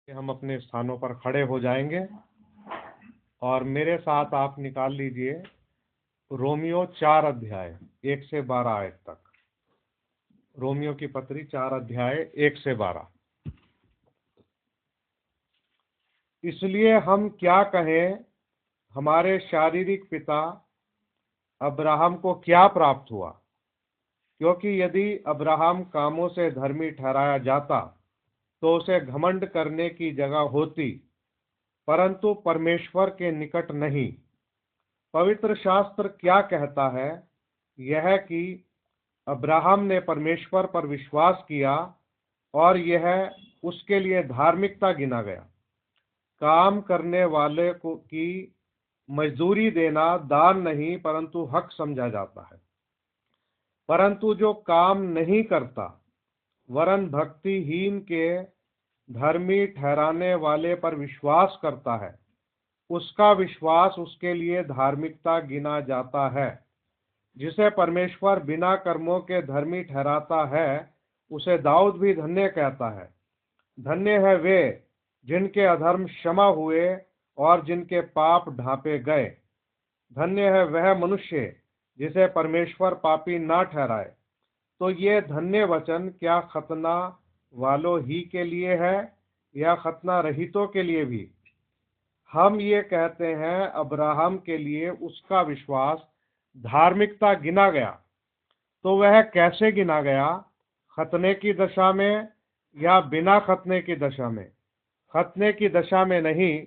हम अपने स्थानों पर खड़े हो जाएंगे और मेरे साथ आप निकाल लीजिए रोमियो 4 अध्याय 1 से 12 आयत तक। रोमियो की पत्री 4 अध्याय 1 से 12। इसलिए हम क्या कहें, हमारे शारीरिक पिता अब्राहम को क्या प्राप्त हुआ? क्योंकि यदि अब्राहम कामों से धर्मी ठहराया जाता तो उसे घमंड करने की जगह होती, परंतु परमेश्वर के निकट नहीं। पवित्र शास्त्र क्या कहता है? यह कि अब्राहम ने परमेश्वर पर विश्वास किया और यह उसके लिए धार्मिकता गिना गया। काम करने वाले को की मजदूरी देना दान नहीं परंतु हक समझा जाता है। परंतु जो काम नहीं करता वरन भक्तिहीन के धर्मी ठहराने वाले पर विश्वास करता है, उसका विश्वास उसके लिए धार्मिकता गिना जाता है। जिसे परमेश्वर बिना कर्मों के धर्मी ठहराता है, उसे दाऊद भी धन्य कहता है। धन्य है वे जिनके अधर्म क्षमा हुए और जिनके पाप ढांपे गए। धन्य है वह मनुष्य जिसे परमेश्वर पापी ना ठहराए। तो ये धन्य वचन क्या खतना वालों ही के लिए है या खतना रहितों के लिए भी? हम ये कहते हैं, अब्राहम के लिए उसका विश्वास धार्मिकता गिना गया। तो वह कैसे गिना गया? खतने की दशा में या बिना खतने की दशा में? खतने की दशा में नहीं,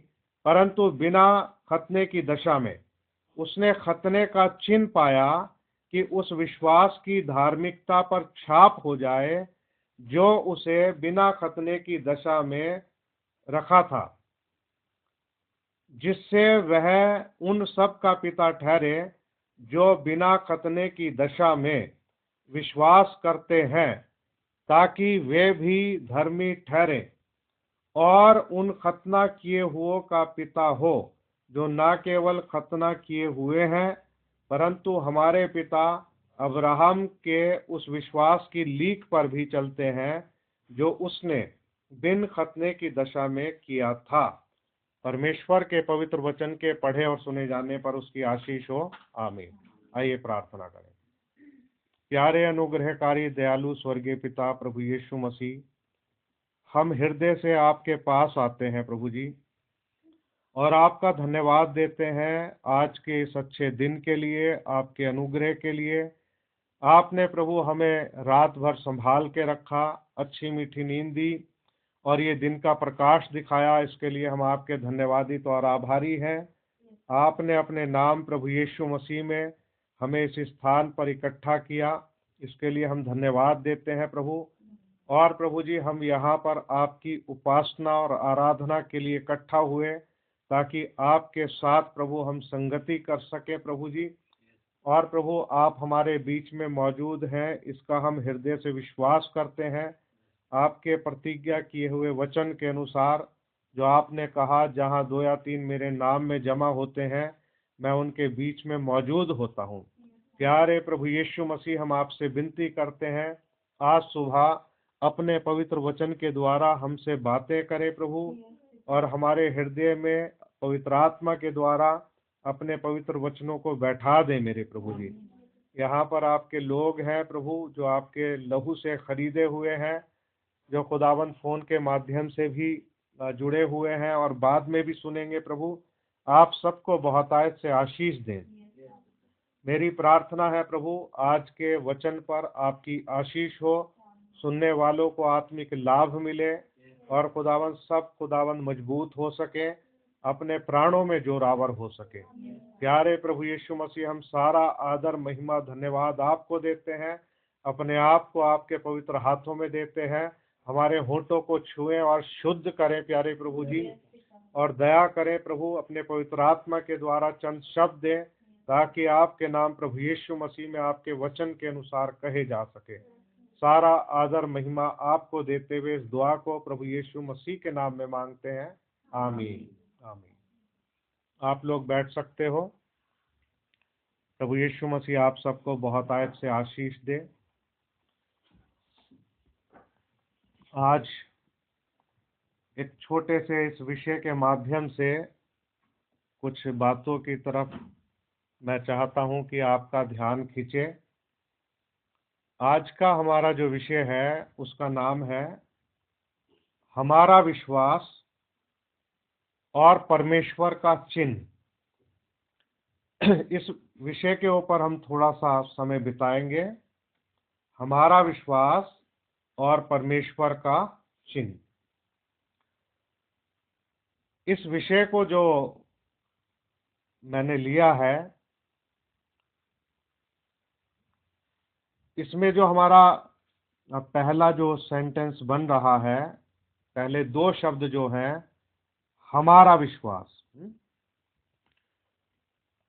परंतु बिना खतने की दशा में। उसने खतने का चिन्ह पाया कि उस विश्वास की धार्मिकता पर छाप हो जाए जो उसे बिना खतने की दशा में रखा था, जिससे वह उन सब का पिता ठहरे जो बिना खतने की दशा में विश्वास करते हैं, ताकि वे भी धर्मी ठहरे और उन खतना किए हुओं का पिता हो जो न केवल खतना किए हुए हैं परंतु हमारे पिता अब्राहम के उस विश्वास की लीक पर भी चलते हैं जो उसने बिन खतने की दशा में किया था। परमेश्वर के पवित्र वचन के पढ़े और सुने जाने पर उसकी आशीष हो। आमीन। आइए प्रार्थना करें। प्यारे अनुग्रहकारी दयालु स्वर्गीय पिता प्रभु यीशु मसीह, हम हृदय से आपके पास आते हैं प्रभु जी, और आपका धन्यवाद देते हैं आज के इस अच्छे दिन के लिए, आपके अनुग्रह के लिए। आपने प्रभु हमें रात भर संभाल के रखा, अच्छी मीठी नींद दी और ये दिन का प्रकाश दिखाया। इसके लिए हम आपके धन्यवादित और आभारी हैं। आपने अपने नाम प्रभु यीशु मसीह में हमें इस स्थान पर इकट्ठा किया, इसके लिए हम धन्यवाद देते हैं प्रभु। और प्रभु जी, हम यहाँ पर आपकी उपासना और आराधना के लिए इकट्ठा हुए ताकि आपके साथ प्रभु हम संगति कर सके प्रभु जी। और प्रभु, आप हमारे बीच में मौजूद हैं, इसका हम हृदय से विश्वास करते हैं। आपके प्रतिज्ञा किए हुए वचन के अनुसार जो आपने कहा, जहाँ 2 या 3 मेरे नाम में जमा होते हैं, मैं उनके बीच में मौजूद होता हूँ। प्यारे प्रभु यीशु मसीह, हम आपसे विनती करते हैं, आज सुबह अपने पवित्र वचन के द्वारा हमसे बातें करें प्रभु, और हमारे हृदय में पवित्र आत्मा के द्वारा अपने पवित्र वचनों को बैठा दें मेरे प्रभु जी। यहाँ पर आपके लोग हैं प्रभु जो आपके लहू से खरीदे हुए हैं, जो खुदावंद फोन के माध्यम से भी जुड़े हुए हैं और बाद में भी सुनेंगे प्रभु। आप सबको बहुतायत से आशीष दें। मेरी प्रार्थना है प्रभु, आज के वचन पर आपकी आशीष हो, सुनने वालों को आत्मिक लाभ मिले और खुदावंद मजबूत हो सके, अपने प्राणों में जोरावर हो सके। प्यारे प्रभु यीशु मसीह, हम सारा आदर महिमा धन्यवाद आपको देते हैं, अपने आप को आपके पवित्र हाथों में देते हैं। हमारे होठों को छुएं और शुद्ध करें प्यारे प्रभु जी, और दया करें प्रभु, अपने पवित्र आत्मा के द्वारा चंद शब्द दें ताकि आपके नाम प्रभु यीशु मसीह में आपके वचन के अनुसार कहे जा सके। सारा आदर महिमा आपको देते हुए इस दुआ को प्रभु यीशु मसीह के नाम में मांगते हैं। आमीन। आमीन। आप लोग बैठ सकते हो। प्रभु यीशु मसीह आप सबको बहुतायत से आशीष दे। आज एक छोटे से इस विषय के माध्यम से कुछ बातों की तरफ मैं चाहता हूं कि आपका ध्यान खींचे। आज का हमारा जो विषय है उसका नाम है हमारा विश्वास और परमेश्वर का चिन्ह। इस विषय के ऊपर हम थोड़ा सा समय बिताएंगे, हमारा विश्वास और परमेश्वर का चिन्ह। इस विषय को जो मैंने लिया है, इसमें जो हमारा पहला जो सेंटेंस बन रहा है, पहले दो शब्द जो हैं, हमारा विश्वास।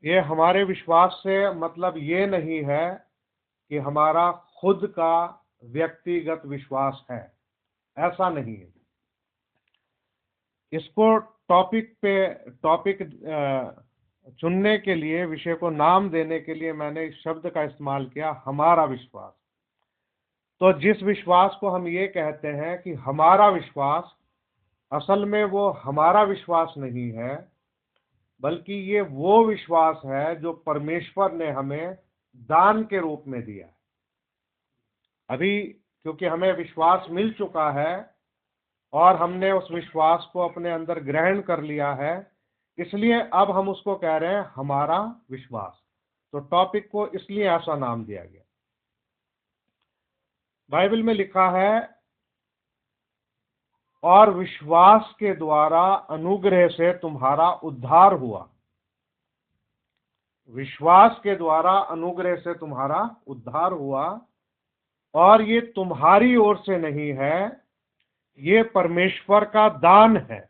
ये हमारे विश्वास से मतलब ये नहीं है कि हमारा खुद का व्यक्तिगत विश्वास है, ऐसा नहीं है। इसको टॉपिक चुनने के लिए, विषय को नाम देने के लिए मैंने इस शब्द का इस्तेमाल किया, हमारा विश्वास। तो जिस विश्वास को हम ये कहते हैं कि हमारा विश्वास, असल में वो हमारा विश्वास नहीं है, बल्कि ये वो विश्वास है जो परमेश्वर ने हमें दान के रूप में दिया है। अभी क्योंकि हमें विश्वास मिल चुका है और हमने उस विश्वास को अपने अंदर ग्रहण कर लिया है, इसलिए अब हम उसको कह रहे हैं हमारा विश्वास। तो टॉपिक को इसलिए ऐसा नाम दिया गया। बाइबल में लिखा है, और विश्वास के द्वारा अनुग्रह से तुम्हारा उद्धार हुआ। विश्वास के द्वारा अनुग्रह से तुम्हारा उद्धार हुआ, और ये तुम्हारी ओर से नहीं है, ये परमेश्वर का दान है।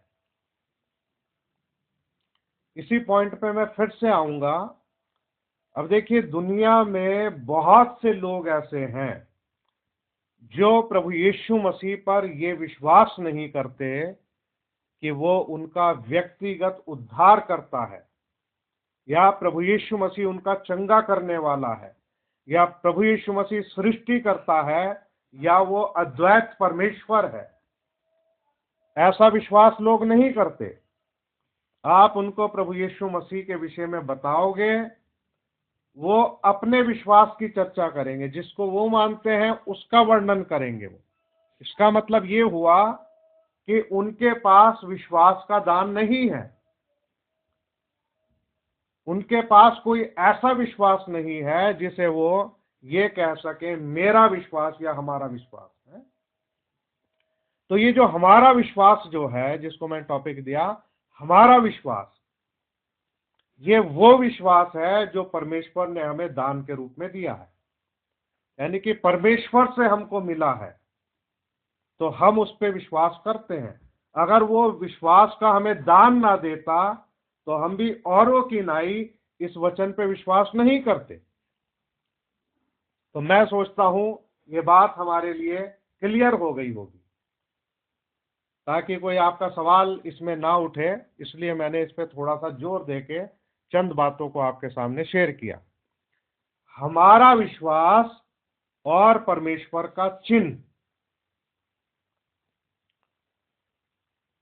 इसी पॉइंट पे मैं फिर से आऊंगा। अब देखिए, दुनिया में बहुत से लोग ऐसे हैं जो प्रभु यीशु मसीह पर ये विश्वास नहीं करते कि वो उनका व्यक्तिगत उद्धार करता है, या प्रभु यीशु मसीह उनका चंगा करने वाला है, या प्रभु यीशु मसीह सृष्टि करता है, या वो अद्वैत परमेश्वर है। ऐसा विश्वास लोग नहीं करते। आप उनको प्रभु यीशु मसीह के विषय में बताओगे, वो अपने विश्वास की चर्चा करेंगे, जिसको वो मानते हैं उसका वर्णन करेंगे वो। इसका मतलब ये हुआ कि उनके पास विश्वास का दान नहीं है, उनके पास कोई ऐसा विश्वास नहीं है जिसे वो ये कह सके मेरा विश्वास या हमारा विश्वास है। तो ये जो हमारा विश्वास जो है, जिसको मैं टॉपिक दिया हमारा विश्वास, ये वो विश्वास है जो परमेश्वर ने हमें दान के रूप में दिया है, यानी कि परमेश्वर से हमको मिला है, तो हम उस पर विश्वास करते हैं। अगर वो विश्वास का हमें दान ना देता तो हम भी औरों की नाई इस वचन पे विश्वास नहीं करते। तो मैं सोचता हूं ये बात हमारे लिए क्लियर हो गई होगी, ताकि कोई आपका सवाल इसमें ना उठे, इसलिए मैंने इस पे थोड़ा सा जोर देके चंद बातों को आपके सामने शेयर किया। हमारा विश्वास और परमेश्वर का चिन्ह,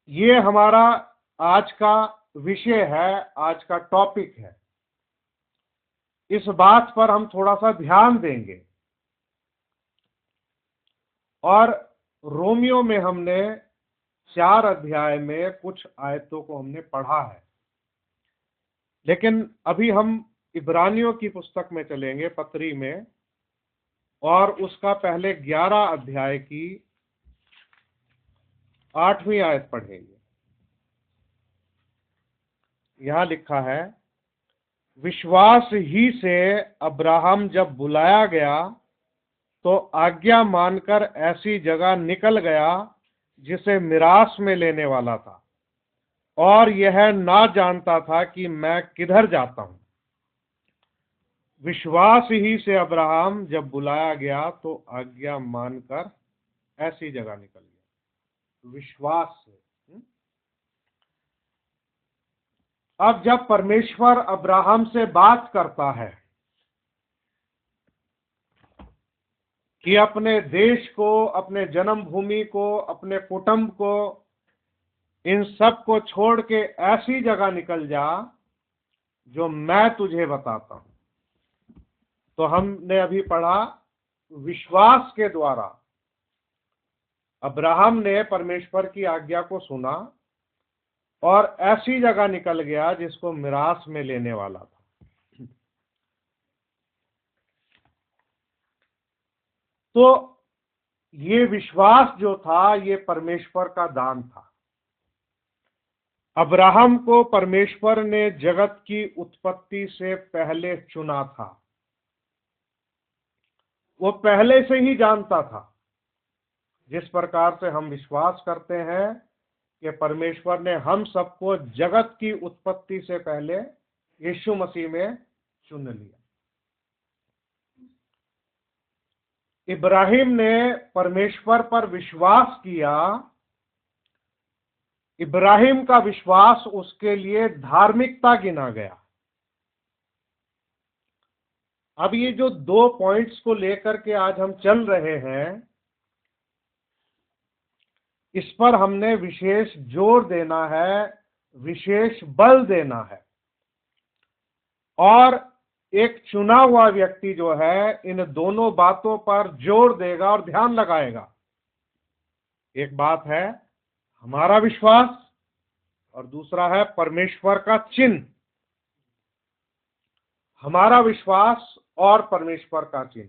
ये हमारा आज का विषय है, आज का टॉपिक है। इस बात पर हम थोड़ा सा ध्यान देंगे। और रोमियो में हमने 4 अध्याय में कुछ आयतों को हमने पढ़ा है, लेकिन अभी हम इब्रानियों की पुस्तक में चलेंगे, पत्री में, और उसका पहले 11 अध्याय की 8वीं आयत पढ़ेंगे। यहां लिखा है, विश्वास ही से अब्राहम जब बुलाया गया तो आज्ञा मानकर ऐसी जगह निकल गया जिसे मिरास में लेने वाला था, और यह ना जानता था कि मैं किधर जाता हूं। विश्वास ही से अब्राहम जब बुलाया गया तो आज्ञा मानकर ऐसी जगह निकल गया, विश्वास से। अब जब परमेश्वर अब्राहम से बात करता है कि अपने देश को, अपने जन्मभूमि को, अपने कुटुंब को इन सब को छोड़ के ऐसी जगह निकल जा जो मैं तुझे बताता हूं। तो हमने अभी पढ़ा, विश्वास के द्वारा अब्राहम ने परमेश्वर की आज्ञा को सुना और ऐसी जगह निकल गया जिसको मिरास में लेने वाला था। तो ये विश्वास जो था, ये परमेश्वर का दान था। अब्राहम को परमेश्वर ने जगत की उत्पत्ति से पहले चुना था। वो पहले से ही जानता था। जिस प्रकार से हम विश्वास करते हैं कि परमेश्वर ने हम सबको जगत की उत्पत्ति से पहले यीशु मसीह में चुन लिया। इब्राहिम ने परमेश्वर पर विश्वास किया। इब्राहिम का विश्वास उसके लिए धार्मिकता गिना गया। अब ये जो 2 पॉइंट्स को लेकर के आज हम चल रहे हैं, इस पर हमने विशेष जोर देना है, विशेष बल देना है। और एक चुना हुआ व्यक्ति जो है इन दोनों बातों पर जोर देगा और ध्यान लगाएगा। एक बात है हमारा विश्वास और दूसरा है परमेश्वर का चिन्ह। हमारा विश्वास और परमेश्वर का चिन्ह,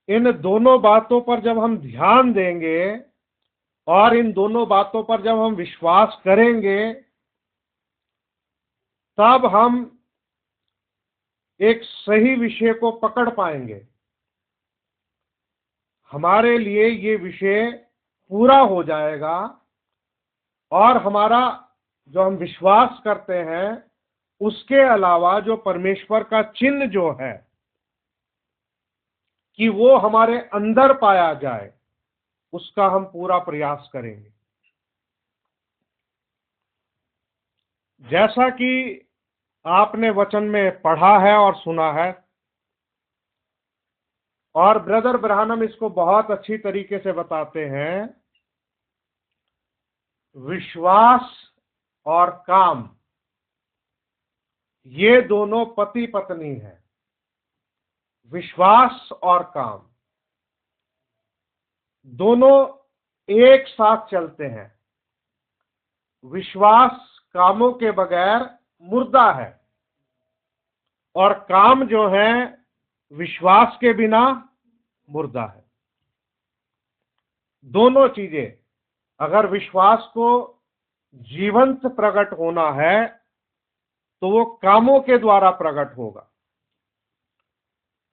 इन दोनों बातों पर जब हम ध्यान देंगे और इन दोनों बातों पर जब हम विश्वास करेंगे, तब हम एक सही विषय को पकड़ पाएंगे। हमारे लिए ये विषय पूरा हो जाएगा और हमारा जो हम विश्वास करते हैं उसके अलावा जो परमेश्वर का चिन्ह जो है कि वो हमारे अंदर पाया जाए, उसका हम पूरा प्रयास करेंगे। जैसा कि आपने वचन में पढ़ा है और सुना है, और ब्रदर ब्रहानम इसको बहुत अच्छी तरीके से बताते हैं, विश्वास और काम ये दोनों पति पत्नी हैं। विश्वास और काम दोनों एक साथ चलते हैं। विश्वास कामों के बगैर मुर्दा है और काम जो है विश्वास के बिना मुर्दा है। दोनों चीजें, अगर विश्वास को जीवंत प्रकट होना है तो वो कामों के द्वारा प्रकट होगा,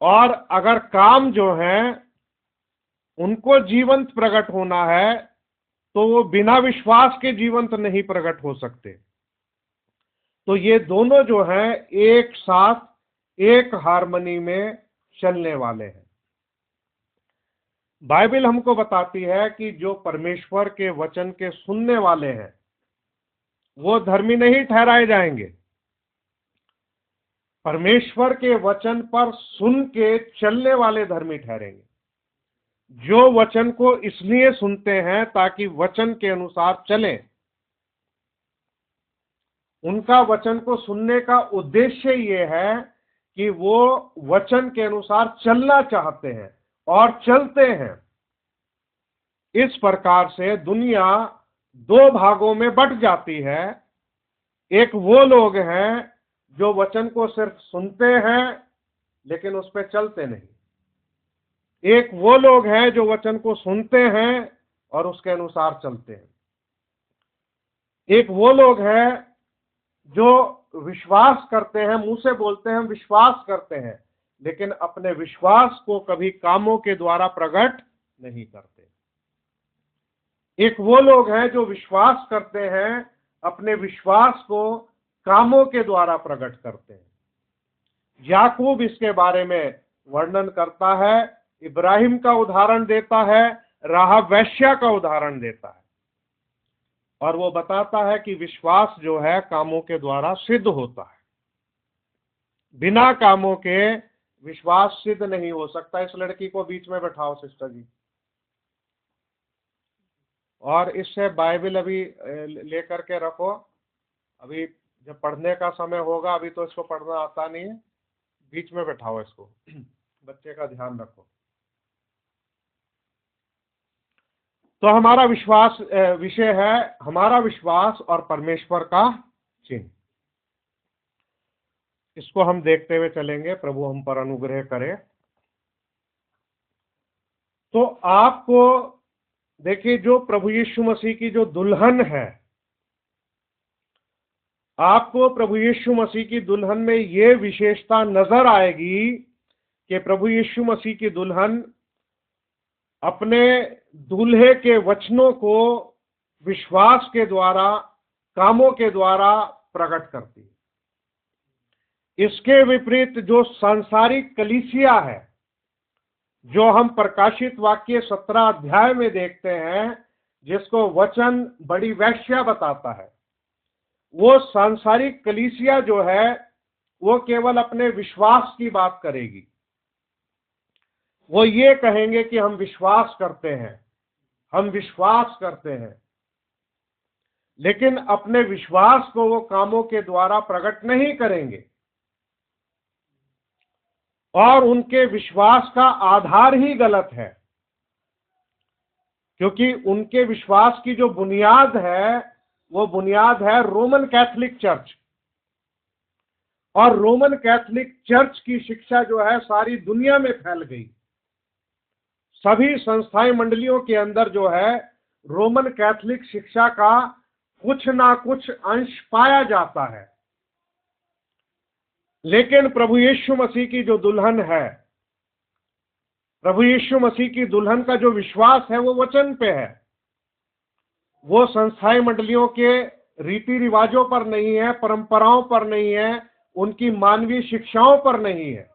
और अगर काम जो है उनको जीवंत प्रकट होना है तो वो बिना विश्वास के जीवंत नहीं प्रकट हो सकते। तो ये दोनों जो हैं एक साथ एक हार्मनी में चलने वाले हैं। बाइबल हमको बताती है कि जो परमेश्वर के वचन के सुनने वाले हैं वो धर्मी नहीं ठहराए जाएंगे। परमेश्वर के वचन पर सुन के चलने वाले धर्मी ठहरेंगे। जो वचन को इसलिए सुनते हैं ताकि वचन के अनुसार चलें। उनका वचन को सुनने का उद्देश्य ये है कि वो वचन के अनुसार चलना चाहते हैं और चलते हैं। इस प्रकार से दुनिया 2 भागों में बट जाती है। एक वो लोग हैं जो वचन को सिर्फ सुनते हैं लेकिन उस पर चलते नहीं। एक वो लोग हैं जो वचन को सुनते हैं और उसके अनुसार चलते हैं। एक वो लोग हैं जो विश्वास करते हैं, मुंह से बोलते हैं हम विश्वास करते हैं, लेकिन अपने विश्वास को कभी कामों के द्वारा प्रकट नहीं करते। एक वो लोग हैं जो विश्वास करते हैं, अपने विश्वास को कामों के द्वारा प्रकट करते हैं। याकूब इसके बारे में वर्णन करता है, इब्राहिम का उदाहरण देता है, राहाब वेश्या का उदाहरण देता है, और वो बताता है कि विश्वास जो है कामों के द्वारा सिद्ध होता है। बिना कामों के विश्वास सिद्ध नहीं हो सकता। इस लड़की को बीच में बैठाओ सिस्टर जी। और इससे बाइबल अभी लेकर के रखो। अभी जब पढ़ने का समय होगा, अभी तो इसको पढ़ना आता नहीं है, बीच में बैठाओ इसको, बच्चे का ध्यान रखो। तो हमारा विश्वास विषय है हमारा विश्वास और परमेश्वर का चिन्ह। इसको हम देखते हुए चलेंगे, प्रभु हम पर अनुग्रह करे। तो आपको देखिए, जो प्रभु यीशु मसीह की जो दुल्हन है, आपको प्रभु यीशु मसीह की दुल्हन में ये विशेषता नजर आएगी कि प्रभु यीशु मसीह की दुल्हन अपने दूल्हे के वचनों को विश्वास के द्वारा, कामों के द्वारा प्रकट करती है। इसके विपरीत जो सांसारिक कलीसिया है, जो हम प्रकाशित वाक्य 17 अध्याय में देखते हैं, जिसको वचन बड़ी वेश्या बताता है, वो सांसारिक कलीसिया जो है वो केवल अपने विश्वास की बात करेगी। वो ये कहेंगे कि हम विश्वास करते हैं, हम विश्वास करते हैं, लेकिन अपने विश्वास को वो कामों के द्वारा प्रकट नहीं करेंगे। और उनके विश्वास का आधार ही गलत है, क्योंकि उनके विश्वास की जो बुनियाद है वो बुनियाद है रोमन कैथोलिक चर्च। और रोमन कैथोलिक चर्च की शिक्षा जो है सारी दुनिया में फैल गई। सभी संस्थाएं मंडलियों के अंदर जो है रोमन कैथोलिक शिक्षा का कुछ ना कुछ अंश पाया जाता है। लेकिन प्रभु यीशु मसीह की जो दुल्हन है, प्रभु यीशु मसीह की दुल्हन का जो विश्वास है वो वचन पे है। वो संस्थाएं मंडलियों के रीति रिवाजों पर नहीं है, परंपराओं पर नहीं है, उनकी मानवीय शिक्षाओं पर नहीं है।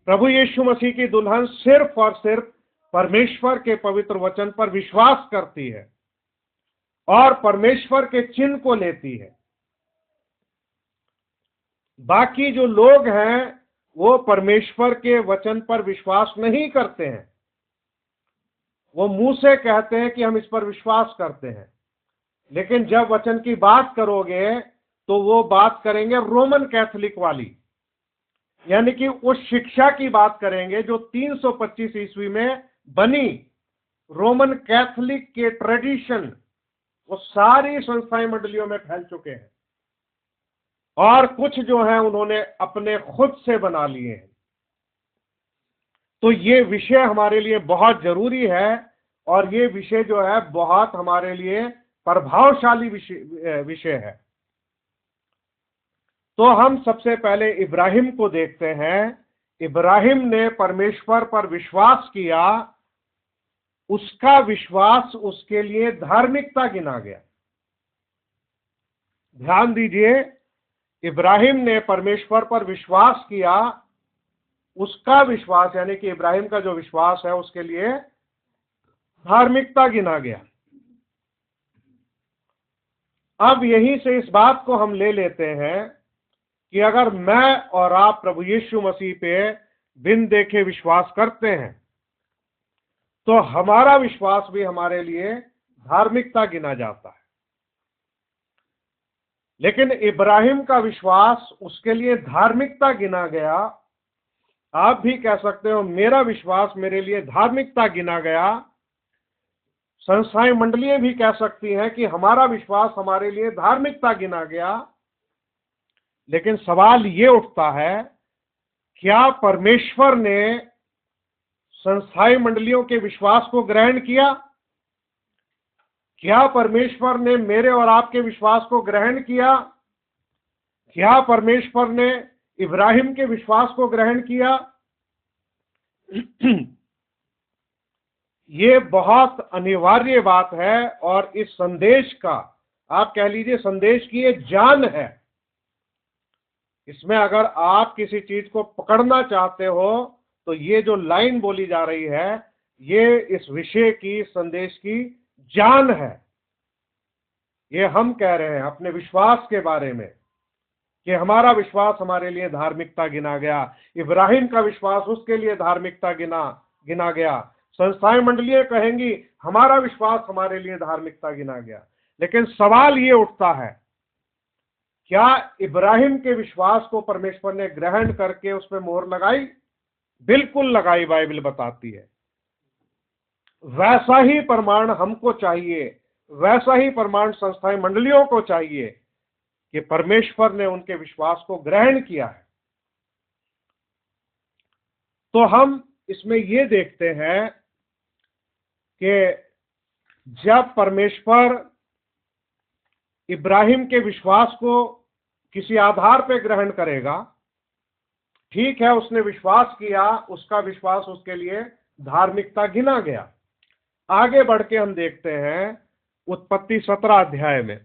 प्रभु यीशु मसीह की दुल्हन सिर्फ और सिर्फ परमेश्वर के पवित्र वचन पर विश्वास करती है और परमेश्वर के चिन्ह को लेती है। बाकी जो लोग हैं वो परमेश्वर के वचन पर विश्वास नहीं करते हैं। वो मुंह से कहते हैं कि हम इस पर विश्वास करते हैं, लेकिन जब वचन की बात करोगे तो वो बात करेंगे रोमन कैथोलिक वाली, यानी कि उस शिक्षा की बात करेंगे जो 325 ईस्वी में बनी। रोमन कैथोलिक के ट्रेडिशन वो सारी संस्थाएं मंडलियों में फैल चुके हैं और कुछ जो है उन्होंने अपने खुद से बना लिए हैं। तो ये विषय हमारे लिए बहुत जरूरी है और ये विषय जो है बहुत हमारे लिए प्रभावशाली विषय है। तो हम सबसे पहले इब्राहिम को देखते हैं। इब्राहिम ने परमेश्वर पर विश्वास किया, उसका विश्वास उसके लिए धार्मिकता गिना गया। ध्यान दीजिए, इब्राहिम ने परमेश्वर पर विश्वास किया, उसका विश्वास यानी कि इब्राहिम का जो विश्वास है उसके लिए धार्मिकता गिना गया। अब यहीं से इस बात को हम ले लेते हैं कि अगर मैं और आप प्रभु यीशु मसीह पे बिन देखे विश्वास करते हैं तो हमारा विश्वास भी हमारे लिए धार्मिकता गिना जाता है। लेकिन इब्राहिम का विश्वास उसके लिए धार्मिकता गिना गया। आप भी कह सकते हो मेरा विश्वास मेरे लिए धार्मिकता गिना गया। संस्थाएं मंडलियां भी कह सकती हैं कि हमारा विश्वास हमारे लिए धार्मिकता गिना गया। लेकिन सवाल ये उठता है, क्या परमेश्वर ने संस्थाई मंडलियों के विश्वास को ग्रहण किया? क्या परमेश्वर ने मेरे और आपके विश्वास को ग्रहण किया? क्या परमेश्वर ने इब्राहिम के विश्वास को ग्रहण किया? ये बहुत अनिवार्य बात है और इस संदेश का, आप कह लीजिए संदेश की ये जान है। इसमें अगर आप किसी चीज को पकड़ना चाहते हो तो ये जो लाइन बोली जा रही है ये इस विषय की, संदेश की जान है। ये हम कह रहे हैं अपने विश्वास के बारे में कि हमारा विश्वास हमारे लिए धार्मिकता गिना गया। इब्राहिम का विश्वास उसके लिए धार्मिकता गिना गया। संस्थाएं मंडलियां कहेंगी हमारा विश्वास हमारे लिए धार्मिकता गिना गया। लेकिन सवाल ये उठता है, क्या इब्राहिम के विश्वास को परमेश्वर ने ग्रहण करके उस पर मोहर लगाई? बिल्कुल लगाई, बाइबल बताती है। वैसा ही प्रमाण हमको चाहिए, वैसा ही प्रमाण संस्थाएं मंडलियों को चाहिए कि परमेश्वर ने उनके विश्वास को ग्रहण किया है। तो हम इसमें ये देखते हैं कि जब परमेश्वर इब्राहिम के विश्वास को किसी आधार पर ग्रहण करेगा, ठीक है, उसने विश्वास किया, उसका विश्वास उसके लिए धार्मिकता गिना गया। आगे बढ़ के हम देखते हैं उत्पत्ति 17 अध्याय में,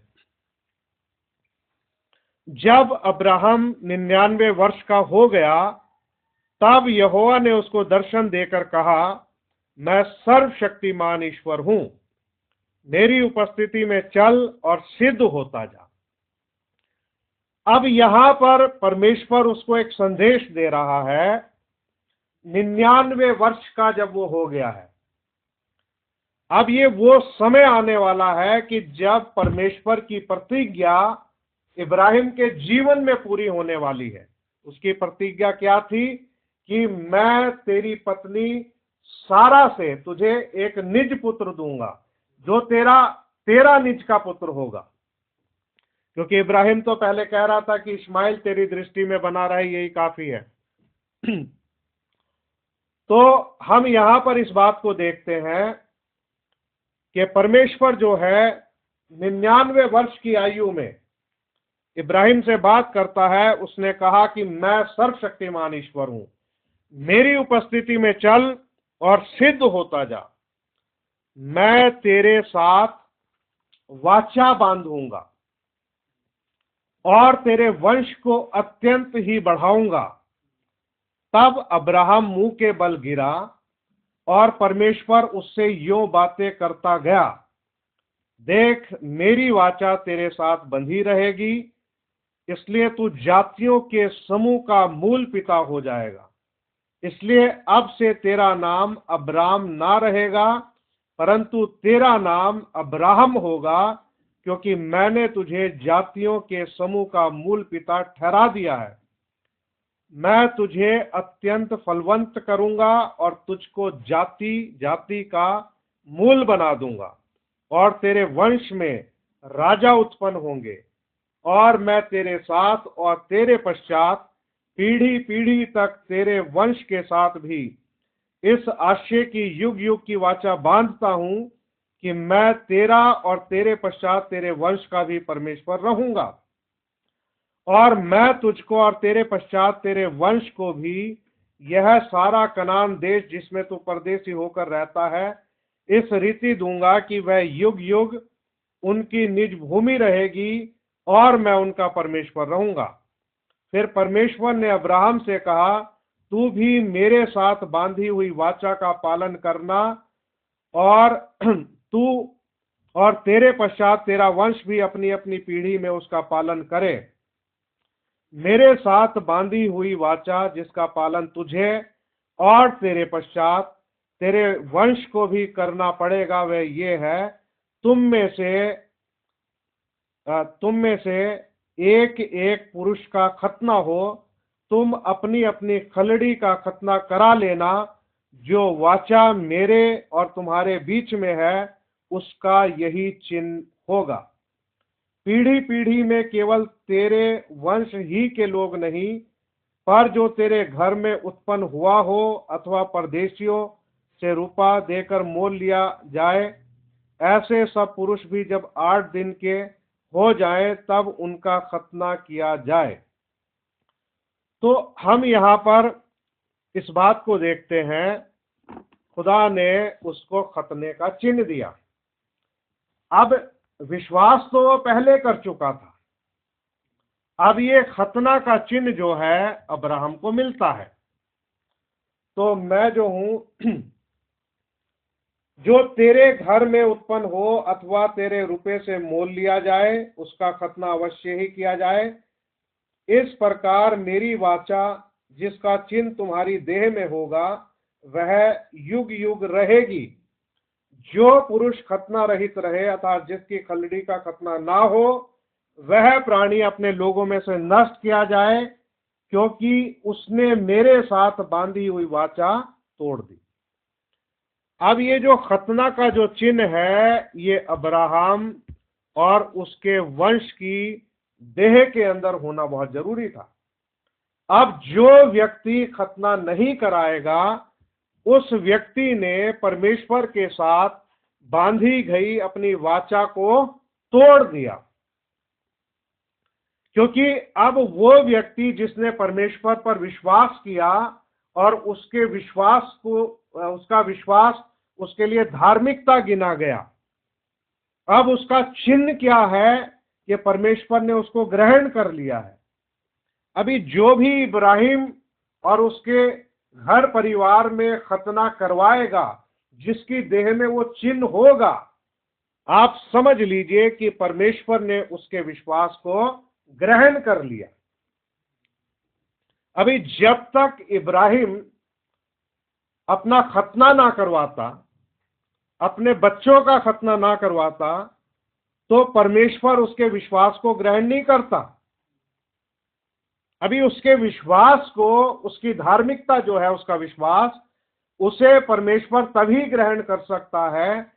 जब अब्राहम 99 वर्ष का हो गया, तब यहोवा ने उसको दर्शन देकर कहा, मैं सर्वशक्तिमान ईश्वर हूं, मेरी उपस्थिति में चल और सिद्ध होता जा। अब यहां पर परमेश्वर उसको एक संदेश दे रहा है। 99 वर्ष का जब वो हो गया है, अब ये वो समय आने वाला है कि जब परमेश्वर की प्रतिज्ञा इब्राहिम के जीवन में पूरी होने वाली है। उसकी प्रतिज्ञा क्या थी? कि मैं तेरी पत्नी सारा से तुझे एक निज पुत्र दूंगा, जो तेरा निज का पुत्र होगा। क्योंकि इब्राहिम तो पहले कह रहा था कि इस्माइल तेरी दृष्टि में बना रहे, यही काफी है। तो हम यहां पर इस बात को देखते हैं कि परमेश्वर जो है 99 वर्ष की आयु में इब्राहिम से बात करता है। उसने कहा कि मैं सर्वशक्तिमान ईश्वर हूं, मेरी उपस्थिति में चल और सिद्ध होता जा। मैं तेरे साथ वाचा बांधूंगा और तेरे वंश को अत्यंत ही बढ़ाऊंगा। तब अब्राहम मुंह के बल गिरा और परमेश्वर उससे यूं बातें करता गया, देख, मेरी वाचा तेरे साथ बंधी रहेगी, इसलिए तू जातियों के समूह का मूल पिता हो जाएगा। इसलिए अब से तेरा नाम अब्राम ना रहेगा, परंतु तेरा नाम अब्राहम होगा, क्योंकि मैंने तुझे जातियों के समूह का मूल पिता ठहरा दिया है। मैं तुझे अत्यंत फलवंत करूंगा और तुझको जाति जाति का मूल बना दूंगा, और तेरे वंश में राजा उत्पन्न होंगे, और मैं तेरे साथ और तेरे पश्चात पीढ़ी पीढ़ी तक तेरे वंश के साथ भी इस आशय की युग युग की वाचा बांधता हूं कि मैं तेरा और तेरे पश्चात तेरे वंश का भी परमेश्वर रहूंगा, और मैं तुझको और तेरे पश्चात तेरे वंश को भी यह सारा कनान देश जिसमें तू परदेसी होकर रहता है, इस रीति दूंगा कि वह युग युग उनकी निज भूमि रहेगी, और मैं उनका परमेश्वर रहूंगा। फिर परमेश्वर ने अब्राहम से कहा, तू भी मेरे साथ बांधी हुई वाचा का पालन करना, और तू और तेरे पश्चात तेरा वंश भी अपनी अपनी पीढ़ी में उसका पालन करे। मेरे साथ बांधी हुई वाचा जिसका पालन तुझे और तेरे पश्चात तेरे वंश को भी करना पड़ेगा, वह ये है, तुम में से एक एक पुरुष का खतना हो। तुम अपनी अपनी खलड़ी का खतना करा लेना। जो वाचा मेरे और तुम्हारे बीच में है, उसका यही चिन्ह होगा। पीढ़ी पीढ़ी में केवल तेरे वंश ही के लोग नहीं, पर जो तेरे घर में उत्पन्न हुआ हो अथवा परदेशियों से रुपया देकर मोल लिया जाए, ऐसे सब पुरुष भी जब 8 दिन के हो जाए तब उनका खतना किया जाए। तो हम यहाँ पर इस बात को देखते हैं, खुदा ने उसको खतने का चिन्ह दिया। अब विश्वास तो वो पहले कर चुका था, अब ये खतना का चिन्ह जो है अब्राहम को मिलता है। तो मैं जो हूं, जो तेरे घर में उत्पन्न हो अथवा तेरे रुपए से मोल लिया जाए, उसका खतना अवश्य ही किया जाए। इस प्रकार मेरी वाचा जिसका चिन्ह तुम्हारी देह में होगा, वह युग युग रहेगी। जो पुरुष खतना रहित रहे, अर्थात जिसकी खलड़ी का खतना ना हो, वह प्राणी अपने लोगों में से नष्ट किया जाए, क्योंकि उसने मेरे साथ बांधी हुई वाचा तोड़ दी। अब ये जो खतना का जो चिन्ह है, ये अब्राहम और उसके वंश की देह के अंदर होना बहुत जरूरी था। अब जो व्यक्ति खतना नहीं कराएगा, उस व्यक्ति ने परमेश्वर के साथ बांधी गई अपनी वाचा को तोड़ दिया, क्योंकि अब वो व्यक्ति जिसने परमेश्वर पर विश्वास किया और उसके विश्वास को, उसका विश्वास उसके लिए धार्मिकता गिना गया, अब उसका चिन्ह क्या है कि परमेश्वर ने उसको ग्रहण कर लिया है। अभी जो भी इब्राहिम और उसके घर परिवार में खतना करवाएगा, जिसकी देह में वो चिन्ह होगा, आप समझ लीजिए कि परमेश्वर ने उसके विश्वास को ग्रहण कर लिया। अभी जब तक इब्राहिम अपना खतना ना करवाता, अपने बच्चों का खतना ना करवाता, तो परमेश्वर उसके विश्वास को ग्रहण नहीं करता। अभी उसके विश्वास को, उसकी धार्मिकता जो है, उसका विश्वास, उसे परमेश्वर तभी ग्रहण कर सकता है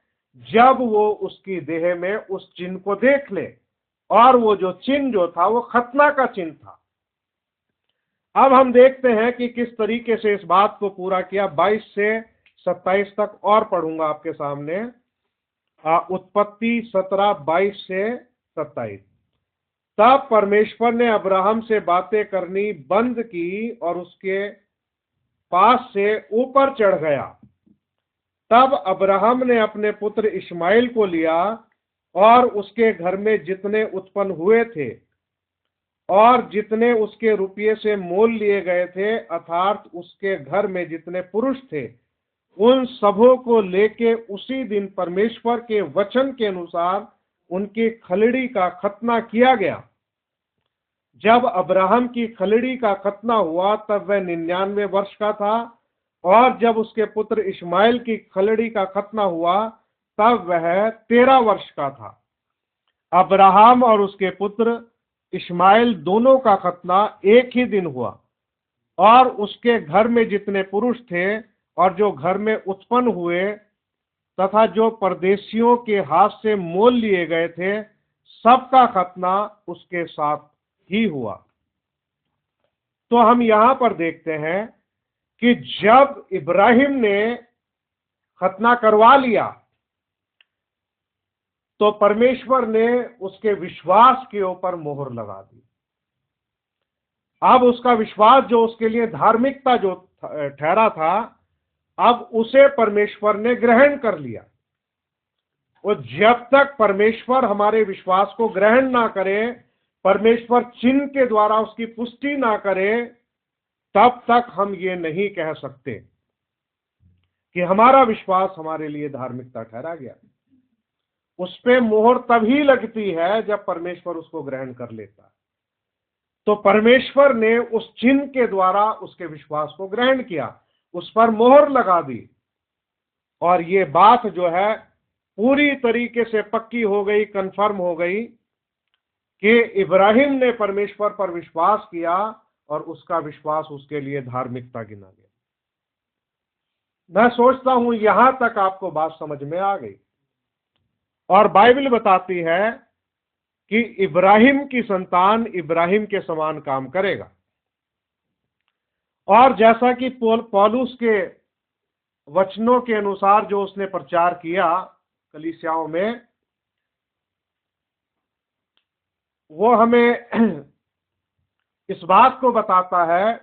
जब वो उसकी देह में उस चिन्ह को देख ले, और वो जो चिन्ह जो था वो खतना का चिन्ह था। अब हम देखते हैं कि किस तरीके से इस बात को पूरा किया। 22 से 27 तक और पढ़ूंगा आपके सामने। उत्पत्ति 17, 22 से 27। तब परमेश्वर ने अब्राहम से बातें करनी बंद की और उसके पास से ऊपर चढ़ गया। तब अब्राहम ने अपने पुत्र इश्माइल को लिया और उसके घर में जितने उत्पन्न हुए थे और जितने उसके रुपये से मोल लिए गए थे, अर्थात उसके घर में जितने पुरुष थे, उन सबों को लेके उसी दिन परमेश्वर के वचन के अनुसार उनकी खलड़ी का खतना किया गया। जब अब्राहम की खलड़ी का खतना हुआ तब वह 99 वर्ष का था, और जब उसके पुत्र इश्माइल की खलड़ी का खतना हुआ तब वह 13 वर्ष का था। अब्राहम और उसके पुत्र इश्माइल दोनों का खतना एक ही दिन हुआ, और उसके घर में जितने पुरुष थे और जो घर में उत्पन्न हुए तथा जो परदेशियों के हाथ से मोल लिए गए थे, सबका खतना उसके साथ ही हुआ। तो हम यहां पर देखते हैं कि जब इब्राहिम ने खतना करवा लिया तो परमेश्वर ने उसके विश्वास के ऊपर मोहर लगा दी। अब उसका विश्वास जो उसके लिए धार्मिकता जो ठहरा था, अब उसे परमेश्वर ने ग्रहण कर लिया। और जब तक परमेश्वर हमारे विश्वास को ग्रहण ना करे, परमेश्वर चिन्ह के द्वारा उसकी पुष्टि ना करे, तब तक हम ये नहीं कह सकते कि हमारा विश्वास हमारे लिए धार्मिकता ठहरा गया। उस पे मोहर तभी लगती है जब परमेश्वर उसको ग्रहण कर लेता है। तो परमेश्वर ने उस चिन्ह के द्वारा उसके विश्वास को ग्रहण किया, उस पर मोहर लगा दी, और ये बात जो है पूरी तरीके से पक्की हो गई, कंफर्म हो गई कि इब्राहिम ने परमेश्वर पर विश्वास किया और उसका विश्वास उसके लिए धार्मिकता गिना गया। मैं सोचता हूं यहां तक आपको बात समझ में आ गई। और बाइबल बताती है कि इब्राहिम की संतान इब्राहिम के समान काम करेगा। और जैसा कि पौलुस के वचनों के अनुसार जो उसने प्रचार किया कलीसियाओं में, वो हमें इस बात को बताता है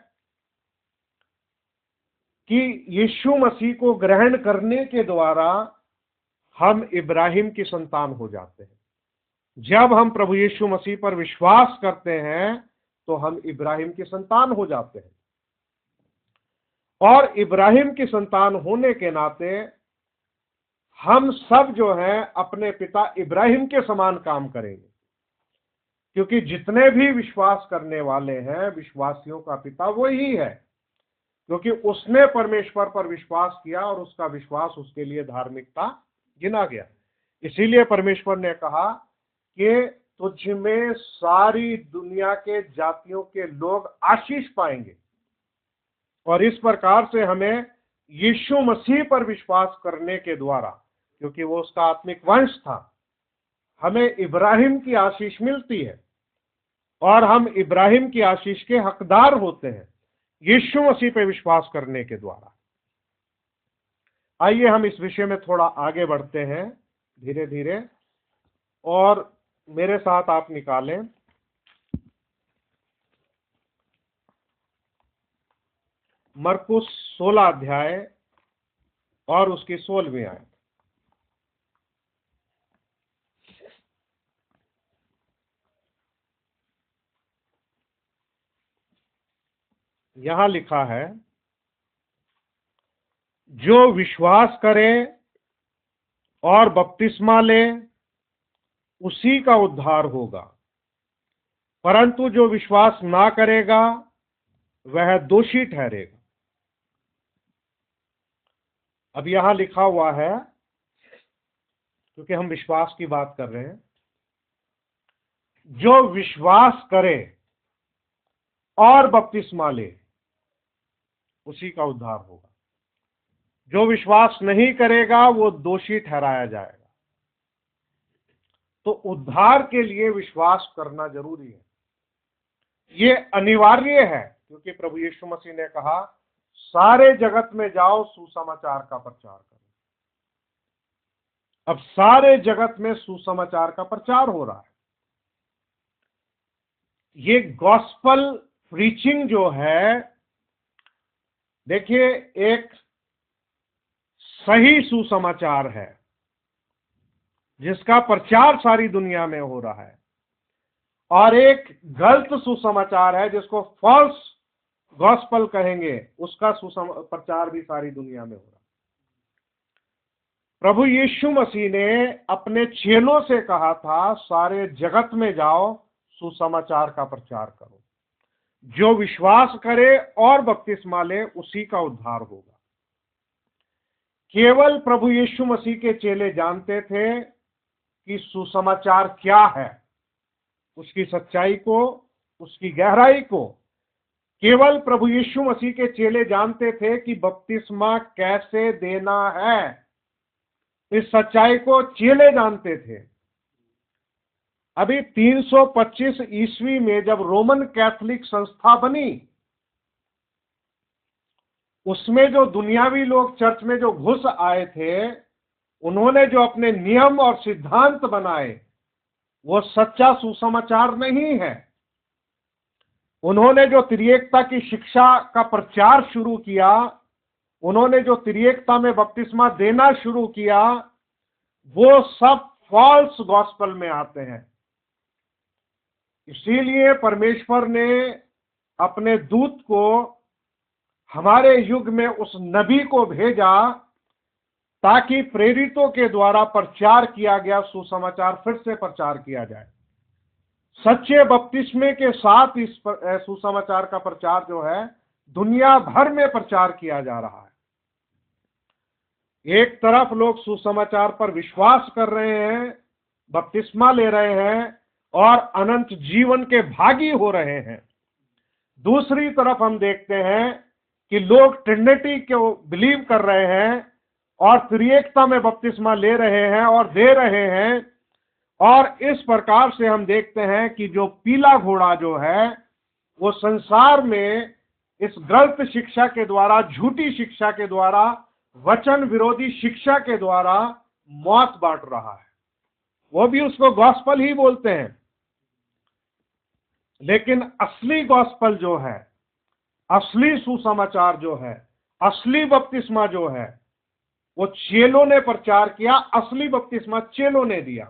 कि यीशु मसीह को ग्रहण करने के द्वारा हम इब्राहिम की संतान हो जाते हैं। जब हम प्रभु यीशु मसीह पर विश्वास करते हैं तो हम इब्राहिम की संतान हो जाते हैं, और इब्राहिम की संतान होने के नाते हम सब जो हैं अपने पिता इब्राहिम के समान काम करेंगे, क्योंकि जितने भी विश्वास करने वाले हैं, विश्वासियों का पिता वही है। क्योंकि उसने परमेश्वर पर विश्वास किया और उसका विश्वास उसके लिए धार्मिकता गिना गया। इसीलिए परमेश्वर ने कहा कि तुझ में सारी दुनिया के जातियों के लोग आशीष पाएंगे। और इस प्रकार से हमें यीशु मसीह पर विश्वास करने के द्वारा, क्योंकि वो उसका आत्मिक वंश था, हमें इब्राहिम की आशीष मिलती है और हम इब्राहिम की आशीष के हकदार होते हैं यीशु मसीह पे विश्वास करने के द्वारा। आइए हम इस विषय में थोड़ा आगे बढ़ते हैं धीरे धीरे, और मेरे साथ आप निकालें मरकुस 16 अध्याय और उसकी 16वीं आयत। यहां लिखा है, जो विश्वास करे और बपतिस्मा ले उसी का उद्धार होगा, परंतु जो विश्वास ना करेगा वह दोषी ठहरेगा। अब यहां लिखा हुआ है, क्योंकि हम विश्वास की बात कर रहे हैं, जो विश्वास करे और बपतिस्मा ले उसी का उद्धार होगा। जो विश्वास नहीं करेगा वो दोषी ठहराया जाएगा। तो उद्धार के लिए विश्वास करना जरूरी है, ये अनिवार्य है, क्योंकि प्रभु यीशु मसीह ने कहा सारे जगत में जाओ सुसमाचार का प्रचार करो। अब सारे जगत में सुसमाचार का प्रचार हो रहा है। ये गॉस्पल प्रीचिंग जो है, देखिए, एक सही सुसमाचार है जिसका प्रचार सारी दुनिया में हो रहा है, और एक गलत सुसमाचार है जिसको फॉल्स गॉस्पल कहेंगे, उसका प्रचार भी सारी दुनिया में हो रहा है। प्रभु यीशु मसीह ने अपने चेलों से कहा था सारे जगत में जाओ सुसमाचार का प्रचार करो, जो विश्वास करे और बपतिस्मा ले उसी का उद्धार होगा। केवल प्रभु यीशु मसीह के चेले जानते थे कि सुसमाचार क्या है, उसकी सच्चाई को, उसकी गहराई को। केवल प्रभु यीशु मसीह के चेले जानते थे कि बपतिस्मा कैसे देना है, इस सच्चाई को चेले जानते थे। अभी 325 ईस्वी में जब रोमन कैथोलिक संस्था बनी, उसमें जो दुनियावी लोग चर्च में जो घुस आए थे, उन्होंने जो अपने नियम और सिद्धांत बनाए वो सच्चा सुसमाचार नहीं है। उन्होंने जो त्रिएकता की शिक्षा का प्रचार शुरू किया, उन्होंने जो त्रिएकता में बपतिस्मा देना शुरू किया, वो सब फॉल्स गॉस्पल में आते हैं। इसीलिए परमेश्वर ने अपने दूत को हमारे युग में उस नबी को भेजा ताकि प्रेरितों के द्वारा प्रचार किया गया सुसमाचार फिर से प्रचार किया जाए। सच्चे बपतिस्मे के साथ इस सुसमाचार का प्रचार जो है दुनिया भर में प्रचार किया जा रहा है। एक तरफ लोग सुसमाचार पर विश्वास कर रहे हैं, बपतिस्मा ले रहे हैं और अनंत जीवन के भागी हो रहे हैं। दूसरी तरफ हम देखते हैं कि लोग ट्रिनिटी को बिलीव कर रहे हैं और त्रिएकता में बपतिस्मा ले रहे हैं और दे रहे हैं, और इस प्रकार से हम देखते हैं कि जो पीला घोड़ा जो है वो संसार में इस गलत शिक्षा के द्वारा, झूठी शिक्षा के द्वारा, वचन विरोधी शिक्षा के द्वारा मौत बांट रहा है। वो भी उसको गॉस्पल ही बोलते हैं, लेकिन असली गॉस्पल जो है, असली सुसमाचार जो है, असली बपतिस्मा जो है, वो चेलों ने प्रचार किया। असली बपतिस्मा चेलों ने दिया,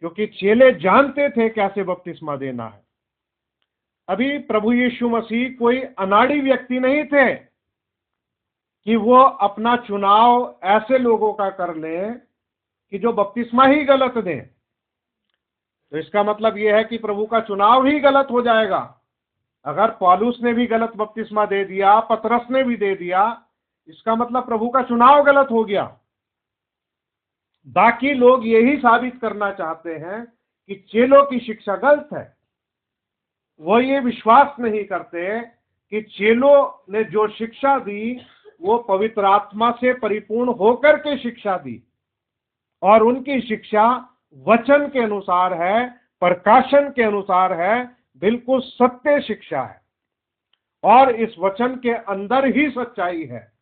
क्योंकि चेले जानते थे कैसे बपतिस्मा देना है। अभी प्रभु यीशु मसीह कोई अनाड़ी व्यक्ति नहीं थे कि वो अपना चुनाव ऐसे लोगों का कर ले कि जो बपतिस्मा ही गलत दें। तो इसका मतलब यह है कि प्रभु का चुनाव ही गलत हो जाएगा अगर पौलुस ने भी गलत बपतिस्मा दे दिया, पतरस ने भी दे दिया, इसका मतलब प्रभु का चुनाव गलत हो गया। बाकी लोग यही साबित करना चाहते हैं कि चेलों की शिक्षा गलत है। वो ये विश्वास नहीं करते कि चेलों ने जो शिक्षा दी वो पवित्र आत्मा से परिपूर्ण होकर के शिक्षा दी, और उनकी शिक्षा वचन के अनुसार है, प्रकाशन के अनुसार है, बिल्कुल सत्य शिक्षा है, और इस वचन के अंदर ही सच्चाई है।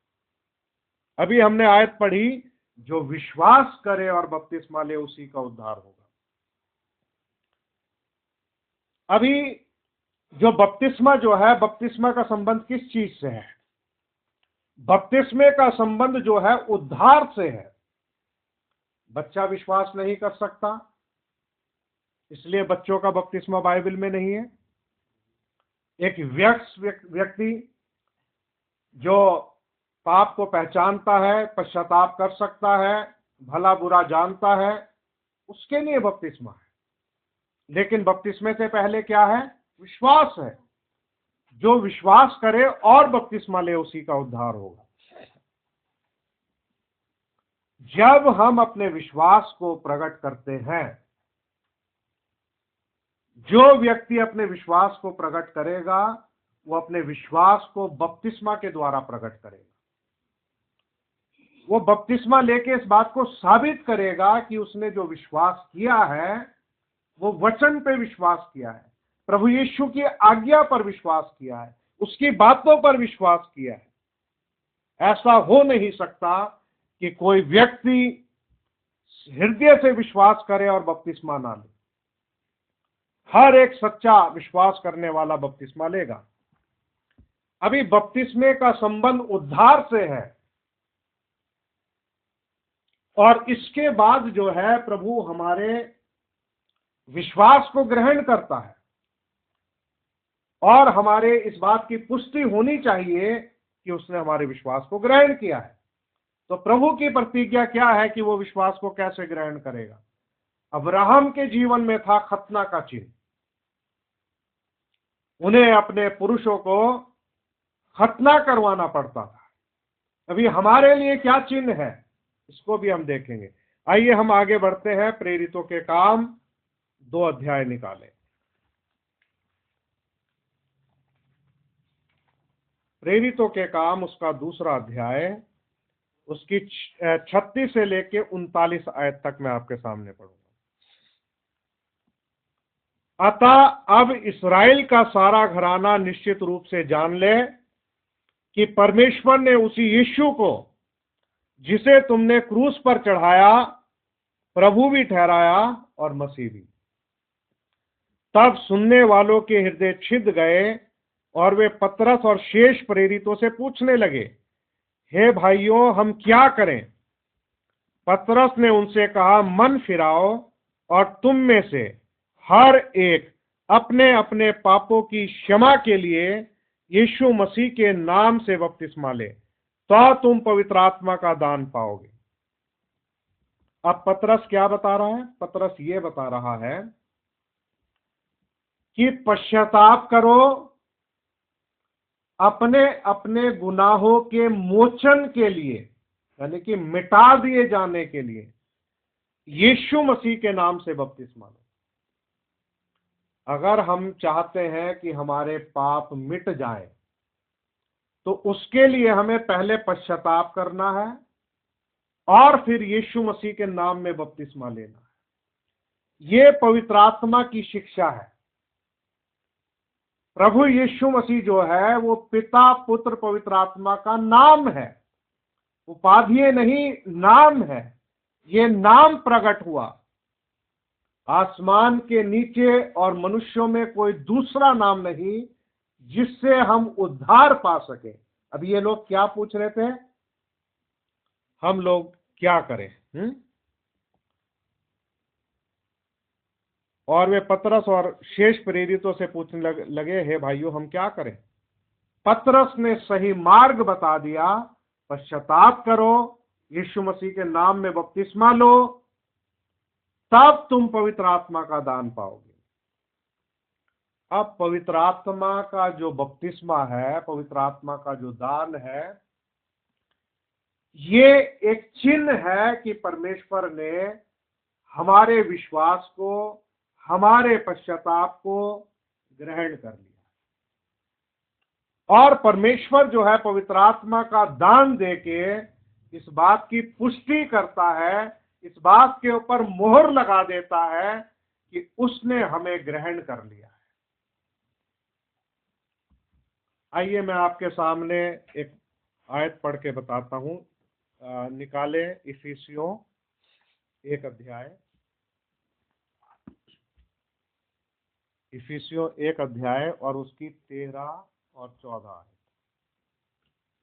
अभी हमने आयत पढ़ी, जो विश्वास करे और बपतिस्मा ले उसी का उद्धार होगा। अभी जो बपतिस्मा जो है, बपतिस्मा का संबंध किस चीज से है? बपतिस्मे का संबंध जो है उद्धार से है। बच्चा विश्वास नहीं कर सकता, इसलिए बच्चों का बपतिस्मा बाइबल में नहीं है। एक व्यक्ति जो पाप को पहचानता है, पश्चाताप कर सकता है, भला बुरा जानता है, उसके लिए बपतिस्मा है। लेकिन बपतिस्मे से पहले क्या है? विश्वास है। जो विश्वास करे और बपतिस्मा ले उसी का उद्धार होगा। जब हम अपने विश्वास को प्रकट करते हैं, जो व्यक्ति अपने विश्वास को प्रकट करेगा वो अपने विश्वास को बपतिस्मा के द्वारा प्रकट करेगा। वो बपतिस्मा लेके इस बात को साबित करेगा कि उसने जो विश्वास किया है वो वचन पे विश्वास किया है, प्रभु यीशु की आज्ञा पर विश्वास किया है, उसकी बातों पर विश्वास किया है। ऐसा हो नहीं सकता कि कोई व्यक्ति हृदय से विश्वास करे और बपतिस्मा ना ले। हर एक सच्चा विश्वास करने वाला बपतिस्मा लेगा। अभी बपतिस्मे का संबंध उद्धार से है, और इसके बाद जो है प्रभु हमारे विश्वास को ग्रहण करता है, और हमारे इस बात की पुष्टि होनी चाहिए कि उसने हमारे विश्वास को ग्रहण किया है। तो प्रभु की प्रतिज्ञा क्या है कि वो विश्वास को कैसे ग्रहण करेगा? अब्राहम के जीवन में था खतना का चिन्ह। उन्हें अपने पुरुषों को खतना करवाना पड़ता था। अभी हमारे लिए क्या चिन्ह है, इसको भी हम देखेंगे। आइए हम आगे बढ़ते हैं। प्रेरितों के काम 2 अध्याय निकालें। प्रेरितों के काम उसका 2 अध्याय, उसकी 36 से लेके 39 आयत तक मैं आपके सामने पढ़ूंगा। अतः अब इस्राएल का सारा घराना निश्चित रूप से जान ले कि परमेश्वर ने उसी यीशु को जिसे तुमने क्रूस पर चढ़ाया प्रभु भी ठहराया और मसीह भी। तब सुनने वालों के हृदय छिद गए और वे पतरस और शेष प्रेरितों से पूछने लगे, हे भाइयों, हम क्या करें? पतरस ने उनसे कहा, मन फिराओ और तुम में से हर एक अपने अपने पापों की क्षमा के लिए यीशु मसीह के नाम से बपतिस्मा ले, तो तुम पवित्र आत्मा का दान पाओगे। अब पतरस क्या बता रहा है? पतरस ये बता रहा है कि पश्चाताप करो, अपने अपने गुनाहों के मोचन के लिए, यानी कि मिटा दिए जाने के लिए यीशु मसीह के नाम से बपतिस्मा लो। अगर हम चाहते हैं कि हमारे पाप मिट जाएं, तो उसके लिए हमें पहले पश्चाताप करना है और फिर यीशु मसीह के नाम में बपतिस्मा लेना है। ये पवित्र आत्मा की शिक्षा है। प्रभु यीशु मसीह जो है वो पिता, पुत्र, पवित्र आत्मा का नाम है, उपाधि नहीं, नाम है। ये नाम प्रकट हुआ। आसमान के नीचे और मनुष्यों में कोई दूसरा नाम नहीं जिससे हम उद्धार पा सके। अब ये लोग क्या पूछ रहे थे? हम लोग क्या करें? और वे पतरस और शेष प्रेरितों से पूछने लगे, हे भाइयों, हम क्या करें? पतरस ने सही मार्ग बता दिया, पश्चाताप करो, यीशु मसीह के नाम में बपतिस्मा लो, तब तुम पवित्र आत्मा का दान पाओगे। अब पवित्र आत्मा का जो बपतिस्मा है, पवित्र आत्मा का जो दान है, ये एक चिन्ह है कि परमेश्वर ने हमारे विश्वास को, हमारे पश्चाताप को ग्रहण कर लिया। और परमेश्वर जो है पवित्र आत्मा का दान देके इस बात की पुष्टि करता है, इस बात के ऊपर मोहर लगा देता है कि उसने हमें ग्रहण कर लिया है। आइए मैं आपके सामने एक आयत पढ़ के बताता हूं। निकाले इफिसियों 1 अध्याय, इफिसियों 1 अध्याय और उसकी 13 और 14 आयत,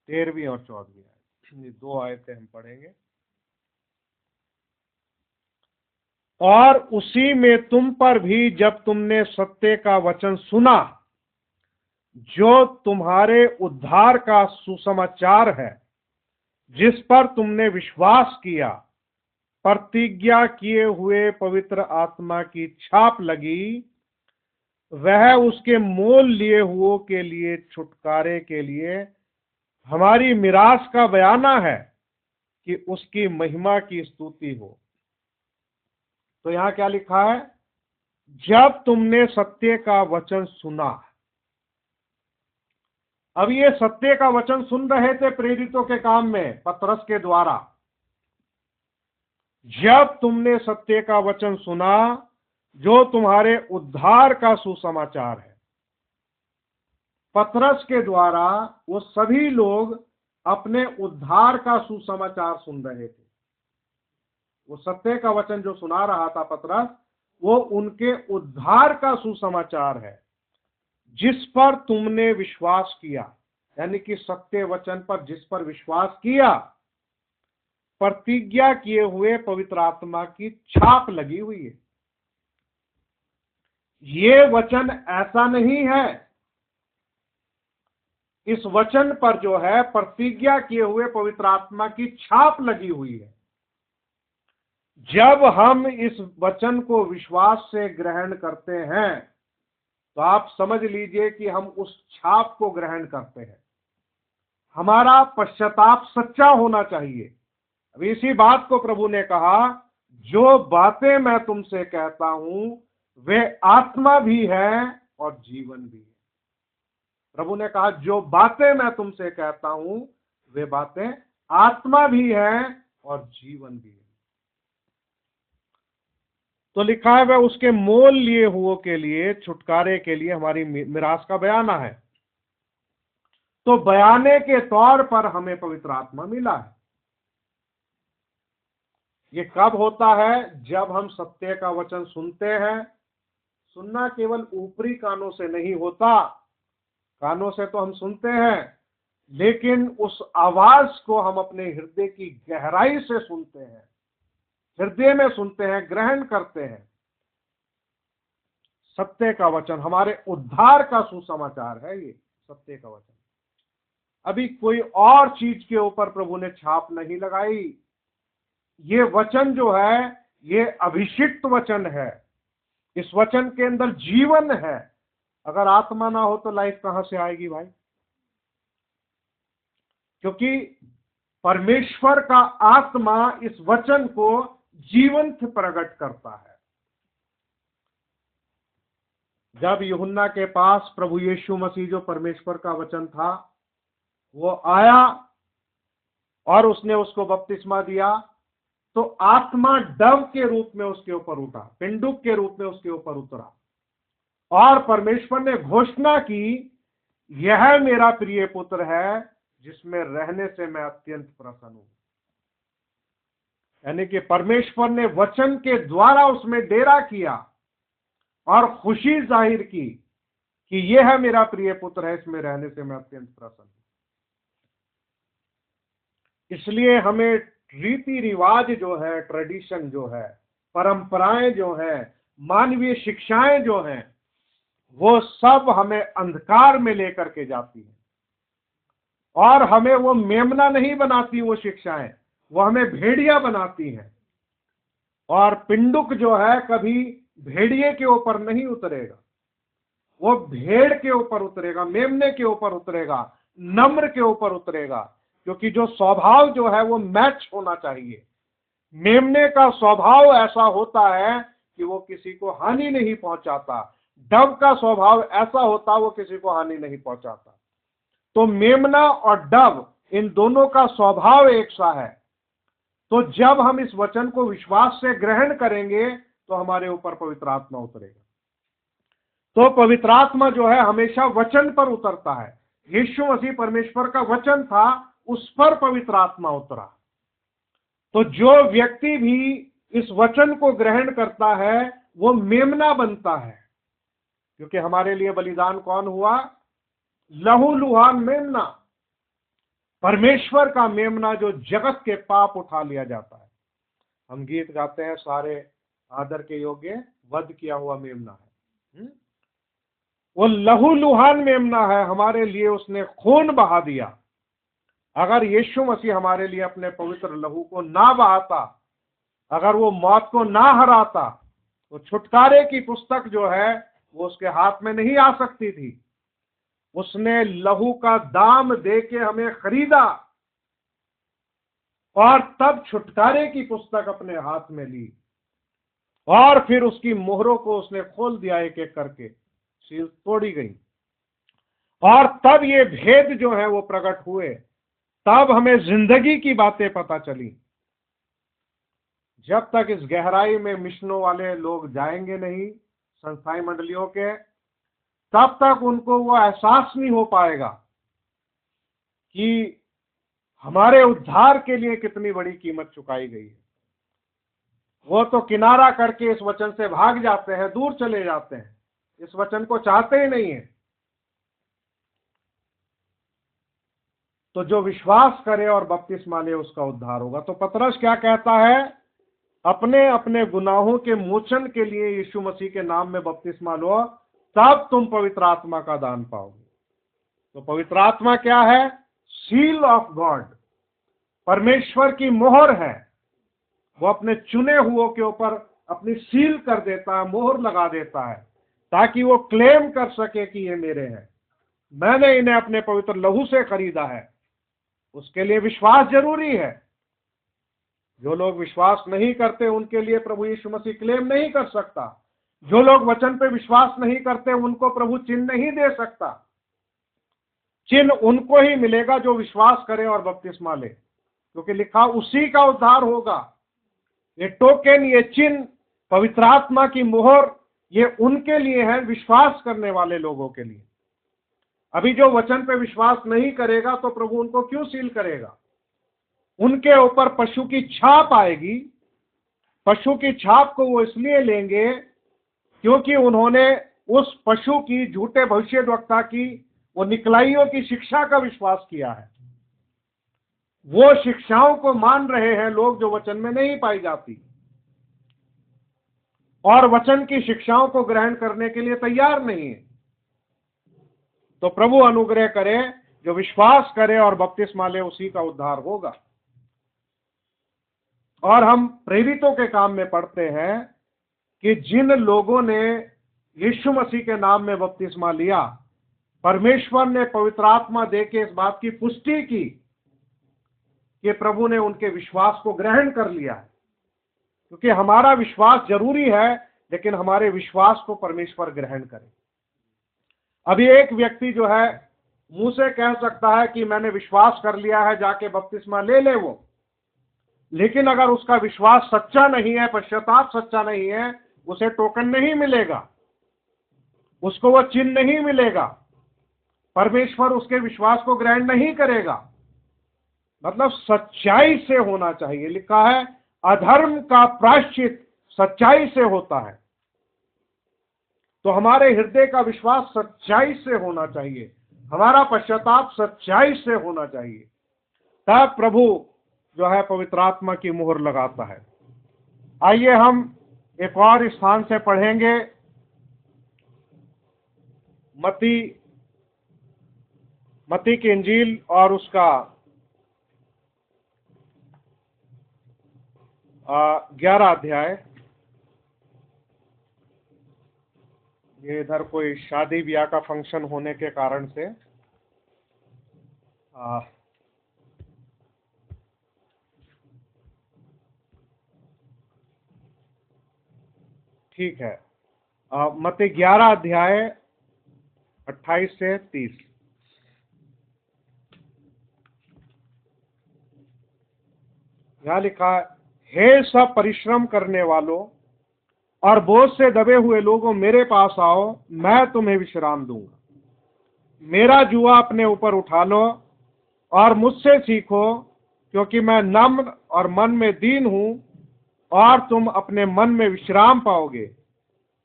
13वीं और 14वीं आयत, ये 2 आयतें हम पढ़ेंगे। और उसी में तुम पर भी जब तुमने सत्य का वचन सुना, जो तुम्हारे उद्धार का सुसमाचार है, जिस पर तुमने विश्वास किया, प्रतिज्ञा किए हुए पवित्र आत्मा की छाप लगी, वह उसके मोल लिए हुओं के लिए छुटकारे के लिए हमारी मिरास का बयाना है कि उसकी महिमा की स्तुति हो। तो यहां क्या लिखा है? जब तुमने सत्य का वचन सुना। अब ये सत्य का वचन सुन रहे थे प्रेरितों के काम में पतरस के द्वारा। जब तुमने सत्य का वचन सुना, जो तुम्हारे उद्धार का सुसमाचार है। पतरस के द्वारा वो सभी लोग अपने उद्धार का सुसमाचार सुन रहे थे। वो सत्य का वचन जो सुना रहा था पतरस, वो उनके उद्धार का सुसमाचार है, जिस पर तुमने विश्वास किया। यानी कि सत्य वचन पर जिस पर विश्वास किया, प्रतिज्ञा किए हुए पवित्र आत्मा की छाप लगी हुई है। ये वचन ऐसा नहीं है, इस वचन पर जो है प्रतिज्ञा किए हुए पवित्र आत्मा की छाप लगी हुई है। जब हम इस वचन को विश्वास से ग्रहण करते हैं, तो आप समझ लीजिए कि हम उस छाप को ग्रहण करते हैं। हमारा पश्चाताप सच्चा होना चाहिए। अब इसी बात को प्रभु ने कहा, जो बातें मैं तुमसे कहता हूं वे आत्मा भी है और जीवन भी है। प्रभु ने कहा, जो बातें मैं तुमसे कहता हूं वे बातें आत्मा भी है और जीवन भी है। तो लिखा है, वह उसके मोल लिए हुओं के लिए छुटकारे के लिए हमारी मिरास का बयाना है। तो बयाने के तौर पर हमें पवित्र आत्मा मिला है। ये कब होता है? जब हम सत्य का वचन सुनते हैं। सुनना केवल ऊपरी कानों से नहीं होता, कानों से तो हम सुनते हैं, लेकिन उस आवाज को हम अपने हृदय की गहराई से सुनते हैं, हृदय में सुनते हैं, ग्रहण करते हैं। सत्य का वचन हमारे उद्धार का सुसमाचार है। ये सत्य का वचन, अभी कोई और चीज के ऊपर प्रभु ने छाप नहीं लगाई। ये वचन जो है, ये अभिषिक्त वचन है। इस वचन के अंदर जीवन है। अगर आत्मा ना हो तो लाइफ कहां से आएगी भाई? क्योंकि परमेश्वर का आत्मा इस वचन को जीवंत प्रकट करता है। जब यूहन्ना के पास प्रभु यीशु मसीह जो परमेश्वर का वचन था, वो आया और उसने उसको बपतिस्मा दिया, तो आत्मा डव के रूप में उसके ऊपर उठा, पिंडुक के रूप में उसके ऊपर उतरा, और परमेश्वर ने घोषणा की, यह मेरा प्रिय पुत्र है जिसमें रहने से मैं अत्यंत प्रसन्न हूं। यानी कि परमेश्वर ने वचन के द्वारा उसमें डेरा किया और खुशी जाहिर की कि यह है मेरा प्रिय पुत्र है, इसमें रहने से मैं अत्यंत प्रसन्न हूं। इसलिए हमें रीति रिवाज जो है, ट्रेडिशन जो है, परंपराएं जो है, मानवीय शिक्षाएं जो हैं, वो सब हमें अंधकार में लेकर के जाती हैं और हमें वो मेमना नहीं बनाती। वो शिक्षाएं वो हमें भेड़िया बनाती हैं। और पिंडुक जो है कभी भेड़िए के ऊपर नहीं उतरेगा, वो भेड़ के ऊपर उतरेगा, मेमने के ऊपर उतरेगा, नम्र के ऊपर उतरेगा, क्योंकि जो स्वभाव जो है वो मैच होना चाहिए। मेमने का स्वभाव ऐसा होता है कि वो किसी को हानि नहीं पहुंचाता, डव का स्वभाव ऐसा होता वो किसी को हानि नहीं पहुंचाता। तो मेमना और डव इन दोनों का स्वभाव एक सा है। तो जब हम इस वचन को विश्वास से ग्रहण करेंगे तो हमारे ऊपर पवित्र आत्मा उतरेगा। तो पवित्र आत्मा जो है हमेशा वचन पर उतरता है। यीशु मसीह परमेश्वर का वचन था, उस पर पवित्र आत्मा उतरा। तो जो व्यक्ति भी इस वचन को ग्रहण करता है वो मेमना बनता है, क्योंकि हमारे लिए बलिदान कौन हुआ? लहूलुहान मेमना, परमेश्वर का मेमना जो जगत के पाप उठा लिया जाता है। हम गीत गाते हैं, सारे आदर के योग्य वध किया हुआ मेमना है। वो लहूलुहान मेमना है, हमारे लिए उसने खून बहा दिया। अगर यीशु मसीह हमारे लिए अपने पवित्र लहू को ना बहाता, अगर वो मौत को ना हराता, तो छुटकारे की पुस्तक जो है वो उसके हाथ में नहीं आ सकती थी। उसने लहू का दाम देके हमें खरीदा और तब छुटकारे की पुस्तक अपने हाथ में ली, और फिर उसकी मोहरों को उसने खोल दिया, एक एक करके सील तोड़ी गई, और तब ये भेद जो है वो प्रकट हुए। तब हमें जिंदगी की बातें पता चली। जब तक इस गहराई में मिशनों वाले लोग जाएंगे नहीं, संस्थाई मंडलियों के, तब तक उनको वो एहसास नहीं हो पाएगा कि हमारे उद्धार के लिए कितनी बड़ी कीमत चुकाई गई है। वो तो किनारा करके इस वचन से भाग जाते हैं, दूर चले जाते हैं, इस वचन को चाहते ही नहीं है। तो जो विश्वास करे और बपतिस्मा ले उसका उद्धार होगा। तो पतरस क्या कहता है? अपने अपने गुनाहों के मोचन के लिए यीशु मसीह के नाम में बपतिस्मा लो, तब तुम पवित्र आत्मा का दान पाओगे। तो पवित्र आत्मा क्या है? सील ऑफ गॉड, परमेश्वर की मोहर है। वो अपने चुने हुओं के ऊपर अपनी सील कर देता है, मोहर लगा देता है, ताकि वो क्लेम कर सके कि ये मेरे हैं, मैंने इन्हें अपने पवित्र लहू से खरीदा है। उसके लिए विश्वास जरूरी है। जो लोग विश्वास नहीं करते उनके लिए प्रभु यीशु मसीह क्लेम नहीं कर सकता। जो लोग वचन पे विश्वास नहीं करते उनको प्रभु चिन्ह नहीं दे सकता। चिन्ह उनको ही मिलेगा जो विश्वास करे और बपतिस्मा ले, क्योंकि लिखा उसी का उद्धार होगा। ये टोकन, ये चिन्ह, पवित्र आत्मा की मोहर, ये उनके लिए है, विश्वास करने वाले लोगों के लिए। अभी जो वचन पे विश्वास नहीं करेगा तो प्रभु उनको क्यों सील करेगा? उनके ऊपर पशु की छाप आएगी। पशु की छाप को वो इसलिए लेंगे क्योंकि उन्होंने उस पशु की, झूठे भविष्यद्वक्ता की, वो निकलाइयों की शिक्षा का विश्वास किया है। वो शिक्षाओं को मान रहे हैं लोग जो वचन में नहीं पाई जाती, और वचन की शिक्षाओं को ग्रहण करने के लिए तैयार नहीं है। तो प्रभु अनुग्रह करे, जो विश्वास करे और बपतिस्मा ले उसी का उद्धार होगा। और हम प्रेरितों के काम में पढ़ते हैं कि जिन लोगों ने यीशु मसीह के नाम में बपतिस्मा लिया, परमेश्वर ने पवित्र आत्मा देके इस बात की पुष्टि की कि प्रभु ने उनके विश्वास को ग्रहण कर लिया है। क्योंकि हमारा विश्वास जरूरी है, लेकिन हमारे विश्वास को परमेश्वर ग्रहण करे। अभी एक व्यक्ति जो है मुंह से कह सकता है कि मैंने विश्वास कर लिया है, जाके बपतिस्मा ले ले वो, लेकिन अगर उसका विश्वास सच्चा नहीं है, पश्चाताप सच्चा नहीं है, उसे टोकन नहीं मिलेगा, उसको वो चिन्ह नहीं मिलेगा, परमेश्वर उसके विश्वास को ग्रहण नहीं करेगा। मतलब सच्चाई से होना चाहिए। लिखा है अधर्म का प्रायश्चित सच्चाई से होता है। तो हमारे हृदय का विश्वास सच्चाई से होना चाहिए, हमारा पश्चाताप सच्चाई से होना चाहिए, तब प्रभु जो है पवित्र आत्मा की मुहर लगाता है। आइए हम एक और स्थान से पढ़ेंगे, मत्ती की इंजील और उसका 11 अध्याय ये इधर कोई शादी ब्याह का फंक्शन होने के कारण से ठीक है। मत्ती 11 अध्याय 28 से 30। यहाँ लिखा है, हे सब परिश्रम करने वालों और बोझ से दबे हुए लोगों, मेरे पास आओ, मैं तुम्हें विश्राम दूंगा। मेरा जुआ अपने ऊपर उठा लो और मुझसे सीखो, क्योंकि मैं नम्र और मन में दीन हूं, और तुम अपने मन में विश्राम पाओगे,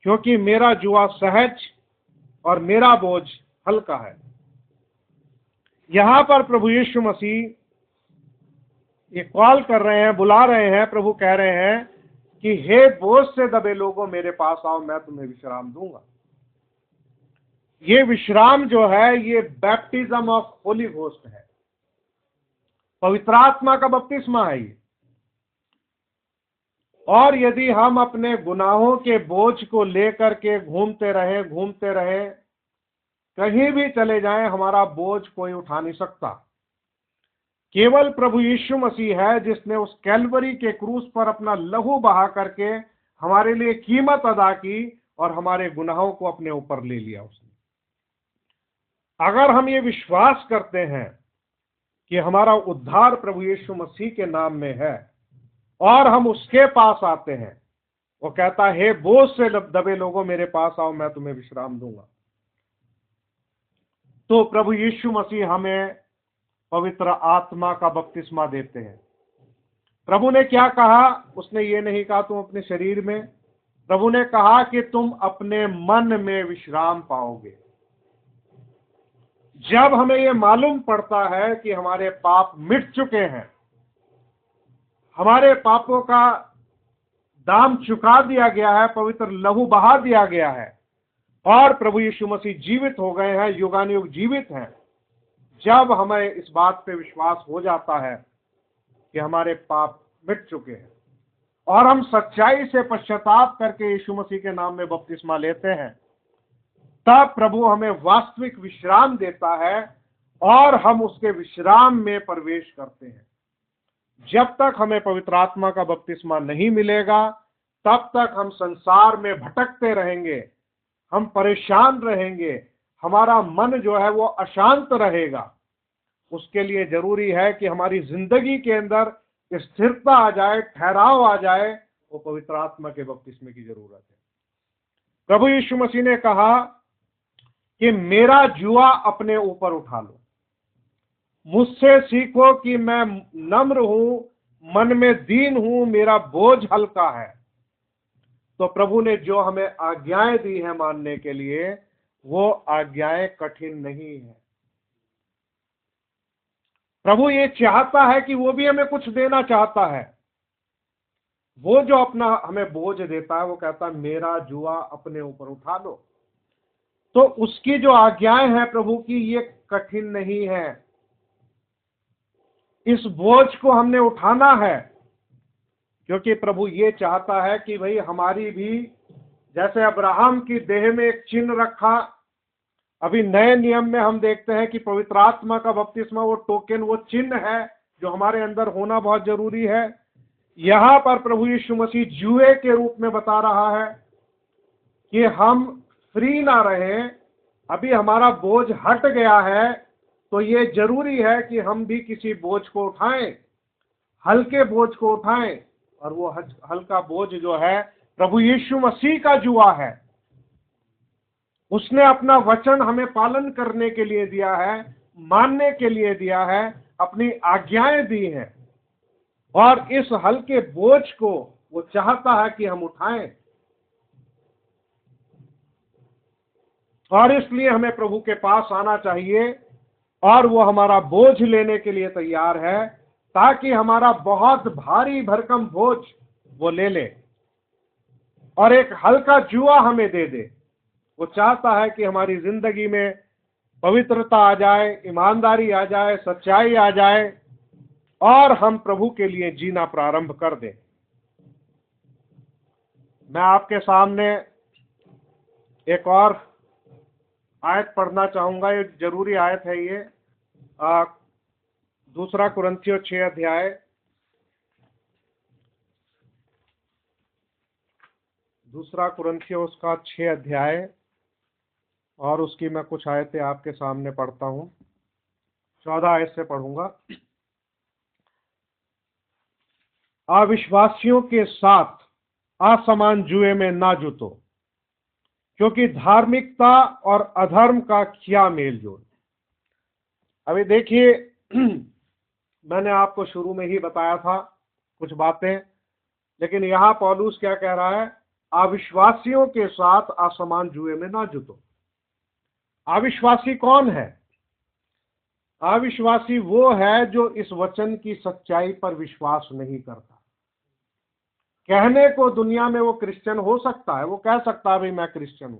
क्योंकि मेरा जुआ सहज और मेरा बोझ हल्का है। यहां पर प्रभु यीशु मसीह ये कॉल कर रहे हैं, बुला रहे हैं। प्रभु कह रहे हैं कि हे बोझ से दबे लोगों, मेरे पास आओ, मैं तुम्हें विश्राम दूंगा। ये विश्राम जो है, ये बैप्टिज्म ऑफ होली घोस्ट है, पवित्र आत्मा का बपतिस्मा है ये। और यदि हम अपने गुनाहों के बोझ को लेकर के घूमते रहे, कहीं भी चले जाएं, हमारा बोझ कोई उठा नहीं सकता। केवल प्रभु यीशु मसीह है जिसने उस कैलवरी के क्रूस पर अपना लहू बहा करके हमारे लिए कीमत अदा की और हमारे गुनाहों को अपने ऊपर ले लिया उसने। अगर हम ये विश्वास करते हैं कि हमारा उद्धार प्रभु यीशु मसीह के नाम में है और हम उसके पास आते हैं, वो कहता है, हे बोझ से दबे लोगों, मेरे पास आओ, मैं तुम्हें विश्राम दूंगा। तो प्रभु यीशु मसीह हमें पवित्र आत्मा का बपतिस्मा देते हैं। प्रभु ने क्या कहा? उसने ये नहीं कहा तुम अपने शरीर में, प्रभु ने कहा कि तुम अपने मन में विश्राम पाओगे। जब हमें यह मालूम पड़ता है कि हमारे पाप मिट चुके हैं, हमारे पापों का दाम चुका दिया गया है, पवित्र लहू बहा दिया गया है और प्रभु यीशु मसीह जीवित हो गए हैं, युगानुयुग जीवित हैं, जब हमें इस बात पे विश्वास हो जाता है कि हमारे पाप मिट चुके हैं और हम सच्चाई से पश्चाताप करके यीशु मसीह के नाम में बपतिस्मा लेते हैं, तब प्रभु हमें वास्तविक विश्राम देता है और हम उसके विश्राम में प्रवेश करते हैं। जब तक हमें पवित्र आत्मा का बपतिस्मा नहीं मिलेगा, तब तक हम संसार में भटकते रहेंगे, हम परेशान रहेंगे, हमारा मन जो है वो अशांत रहेगा। उसके लिए जरूरी है कि हमारी जिंदगी के अंदर स्थिरता आ जाए, ठहराव आ जाए, वो पवित्र आत्मा के बपतिस्मे की जरूरत है। प्रभु यीशु मसीह ने कहा कि मेरा जुआ अपने ऊपर उठा लो, मुझसे सीखो कि मैं नम्र हूं, मन में दीन हूं, मेरा बोझ हल्का है। तो प्रभु ने जो हमें आज्ञाएं दी हैं मानने के लिए, वो आज्ञाएं कठिन नहीं है। प्रभु ये चाहता है कि वो भी हमें कुछ देना चाहता है। वो जो अपना हमें बोझ देता है, वो कहता है मेरा जुआ अपने ऊपर उठा लो। तो उसकी जो आज्ञाएं हैं प्रभु की, ये कठिन नहीं है। इस बोझ को हमने उठाना है, क्योंकि प्रभु ये चाहता है कि भाई हमारी भी, जैसे अब्राहम की देह में एक चिन्ह रखा, अभी नए नियम में हम देखते हैं कि पवित्र आत्मा का बपतिस्मा वो टोकन, वो चिन्ह है जो हमारे अंदर होना बहुत जरूरी है। यहां पर प्रभु यीशु मसीह जुए के रूप में बता रहा है कि हम फ्री ना रहें। अभी हमारा बोझ हट गया है, तो ये जरूरी है कि हम भी किसी बोझ को उठाएं, हल्के बोझ को उठाएं। और वो हल्का बोझ जो है प्रभु यीशु मसीह का जुआ है। उसने अपना वचन हमें पालन करने के लिए दिया है, मानने के लिए दिया है, अपनी आज्ञाएं दी हैं, और इस हल्के बोझ को वो चाहता है कि हम उठाएं। और इसलिए हमें प्रभु के पास आना चाहिए और वो हमारा बोझ लेने के लिए तैयार है, ताकि हमारा बहुत भारी भरकम बोझ वो ले ले और एक हल्का जुआ हमें दे दे। वो चाहता है कि हमारी जिंदगी में पवित्रता आ जाए, ईमानदारी आ जाए, सच्चाई आ जाए और हम प्रभु के लिए जीना प्रारंभ कर दें। मैं आपके सामने एक और आयत पढ़ना चाहूंगा, ये जरूरी आयत है ये। दूसरा कुरिन्थियों 6 अध्याय, दूसरा कुरिन्थियों उसका 6 अध्याय, और उसकी मैं कुछ आयतें आपके सामने पढ़ता हूं। 14 आयत से पढ़ूंगा। अविश्वासियों के साथ असमान जुए में ना जुटो, क्योंकि धार्मिकता और अधर्म का क्या मेल जोल। अभी देखिए, मैंने आपको शुरू में ही बताया था कुछ बातें, लेकिन यहां पौलुस क्या कह रहा है? अविश्वासियों के साथ असमान जुए में ना जुटो। अविश्वासी कौन है? अविश्वासी वो है जो इस वचन की सच्चाई पर विश्वास नहीं करता। कहने को दुनिया में वो क्रिश्चियन हो सकता है, वो कह सकता है भाई मैं क्रिश्चियन हूं,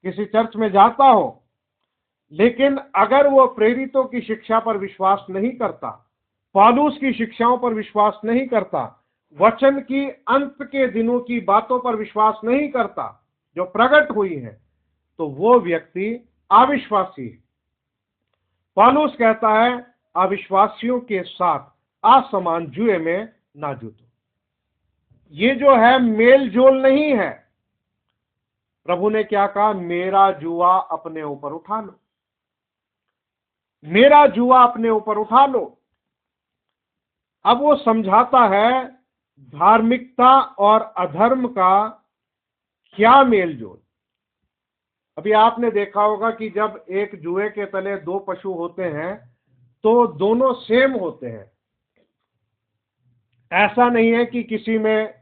किसी चर्च में जाता हो, लेकिन अगर वो प्रेरितों की शिक्षा पर विश्वास नहीं करता, पौलुस की शिक्षाओं पर विश्वास नहीं करता, वचन की अंत के दिनों की बातों पर विश्वास नहीं करता जो प्रकट हुई है, तो वो व्यक्ति अविश्वासी है। पौलुस कहता है अविश्वासियों के साथ असमान जुए में ना जुटो। ये जो है मेल जोल नहीं है। प्रभु ने क्या कहा? मेरा जुआ अपने ऊपर उठा लो, मेरा जुआ अपने ऊपर उठा लो। अब वो समझाता है धार्मिकता और अधर्म का क्या मेल जोल। अभी आपने देखा होगा कि जब एक जुए के तले दो पशु होते हैं तो दोनों सेम होते हैं। ऐसा नहीं है कि किसी में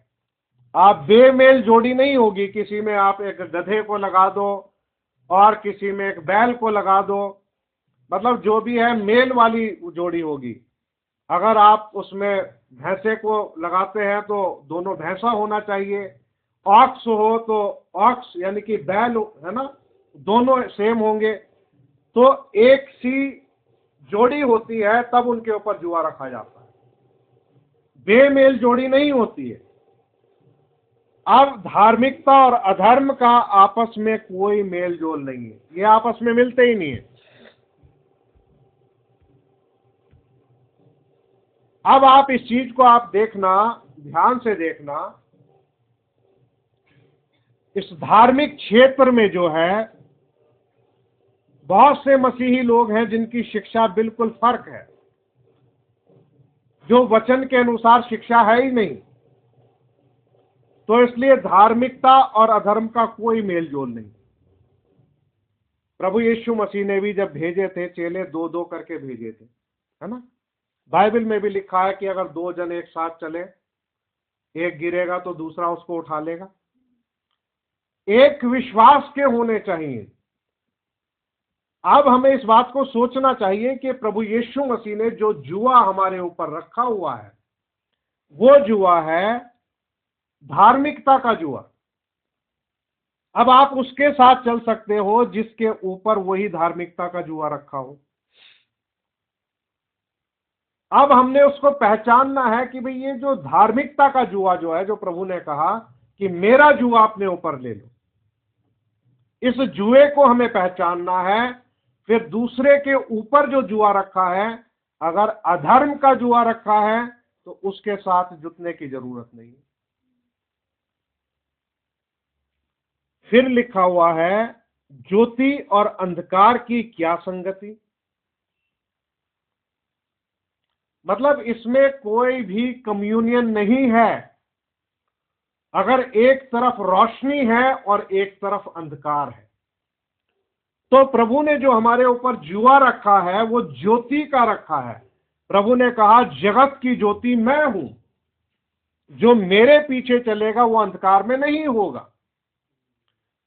आप बेमेल जोड़ी नहीं होगी, किसी में आप एक गधे को लगा दो और किसी में एक बैल को लगा दो, मतलब जो भी है मेल वाली जोड़ी होगी। अगर आप उसमें भैंसे को लगाते हैं तो दोनों भैंसा होना चाहिए, ऑक्स हो तो ऑक्स यानी कि बैल है ना, दोनों सेम होंगे। तो एक सी जोड़ी होती है तब उनके ऊपर जुआ रखा जाता है, बेमेल जोड़ी नहीं होती है। अब धार्मिकता और अधर्म का आपस में कोई मेल जोल नहीं है, ये आपस में मिलते ही नहीं है। अब आप इस चीज को आप देखना, ध्यान से देखना, इस धार्मिक क्षेत्र में जो है बहुत से मसीही लोग हैं जिनकी शिक्षा बिल्कुल फर्क है, जो वचन के अनुसार शिक्षा है ही नहीं। तो इसलिए धार्मिकता और अधर्म का कोई मेल जोल नहीं। प्रभु यीशु मसीह ने भी जब भेजे थे चेले, दो दो करके भेजे थे, है ना। बाइबल में भी लिखा है कि अगर दो जन एक साथ चले, एक गिरेगा तो दूसरा उसको उठा लेगा। एक विश्वास के होने चाहिए। अब हमें इस बात को सोचना चाहिए कि प्रभु यीशु मसीह ने जो जुआ हमारे ऊपर रखा हुआ है वो जुआ है धार्मिकता का जुआ। अब आप उसके साथ चल सकते हो जिसके ऊपर वही धार्मिकता का जुआ रखा हो। अब हमने उसको पहचानना है कि भाई ये जो धार्मिकता का जुआ जो है, जो प्रभु ने कहा कि मेरा जुआ अपने ऊपर ले लो, इस जुए को हमें पहचानना है। फिर दूसरे के ऊपर जो जुआ रखा है, अगर अधर्म का जुआ रखा है तो उसके साथ जुटने की जरूरत नहीं। फिर लिखा हुआ है ज्योति और अंधकार की क्या संगति, मतलब इसमें कोई भी कम्युनियन नहीं है। अगर एक तरफ रोशनी है और एक तरफ अंधकार है, तो प्रभु ने जो हमारे ऊपर जुआ रखा है वो ज्योति का रखा है। प्रभु ने कहा जगत की ज्योति मैं हूं, जो मेरे पीछे चलेगा वो अंधकार में नहीं होगा।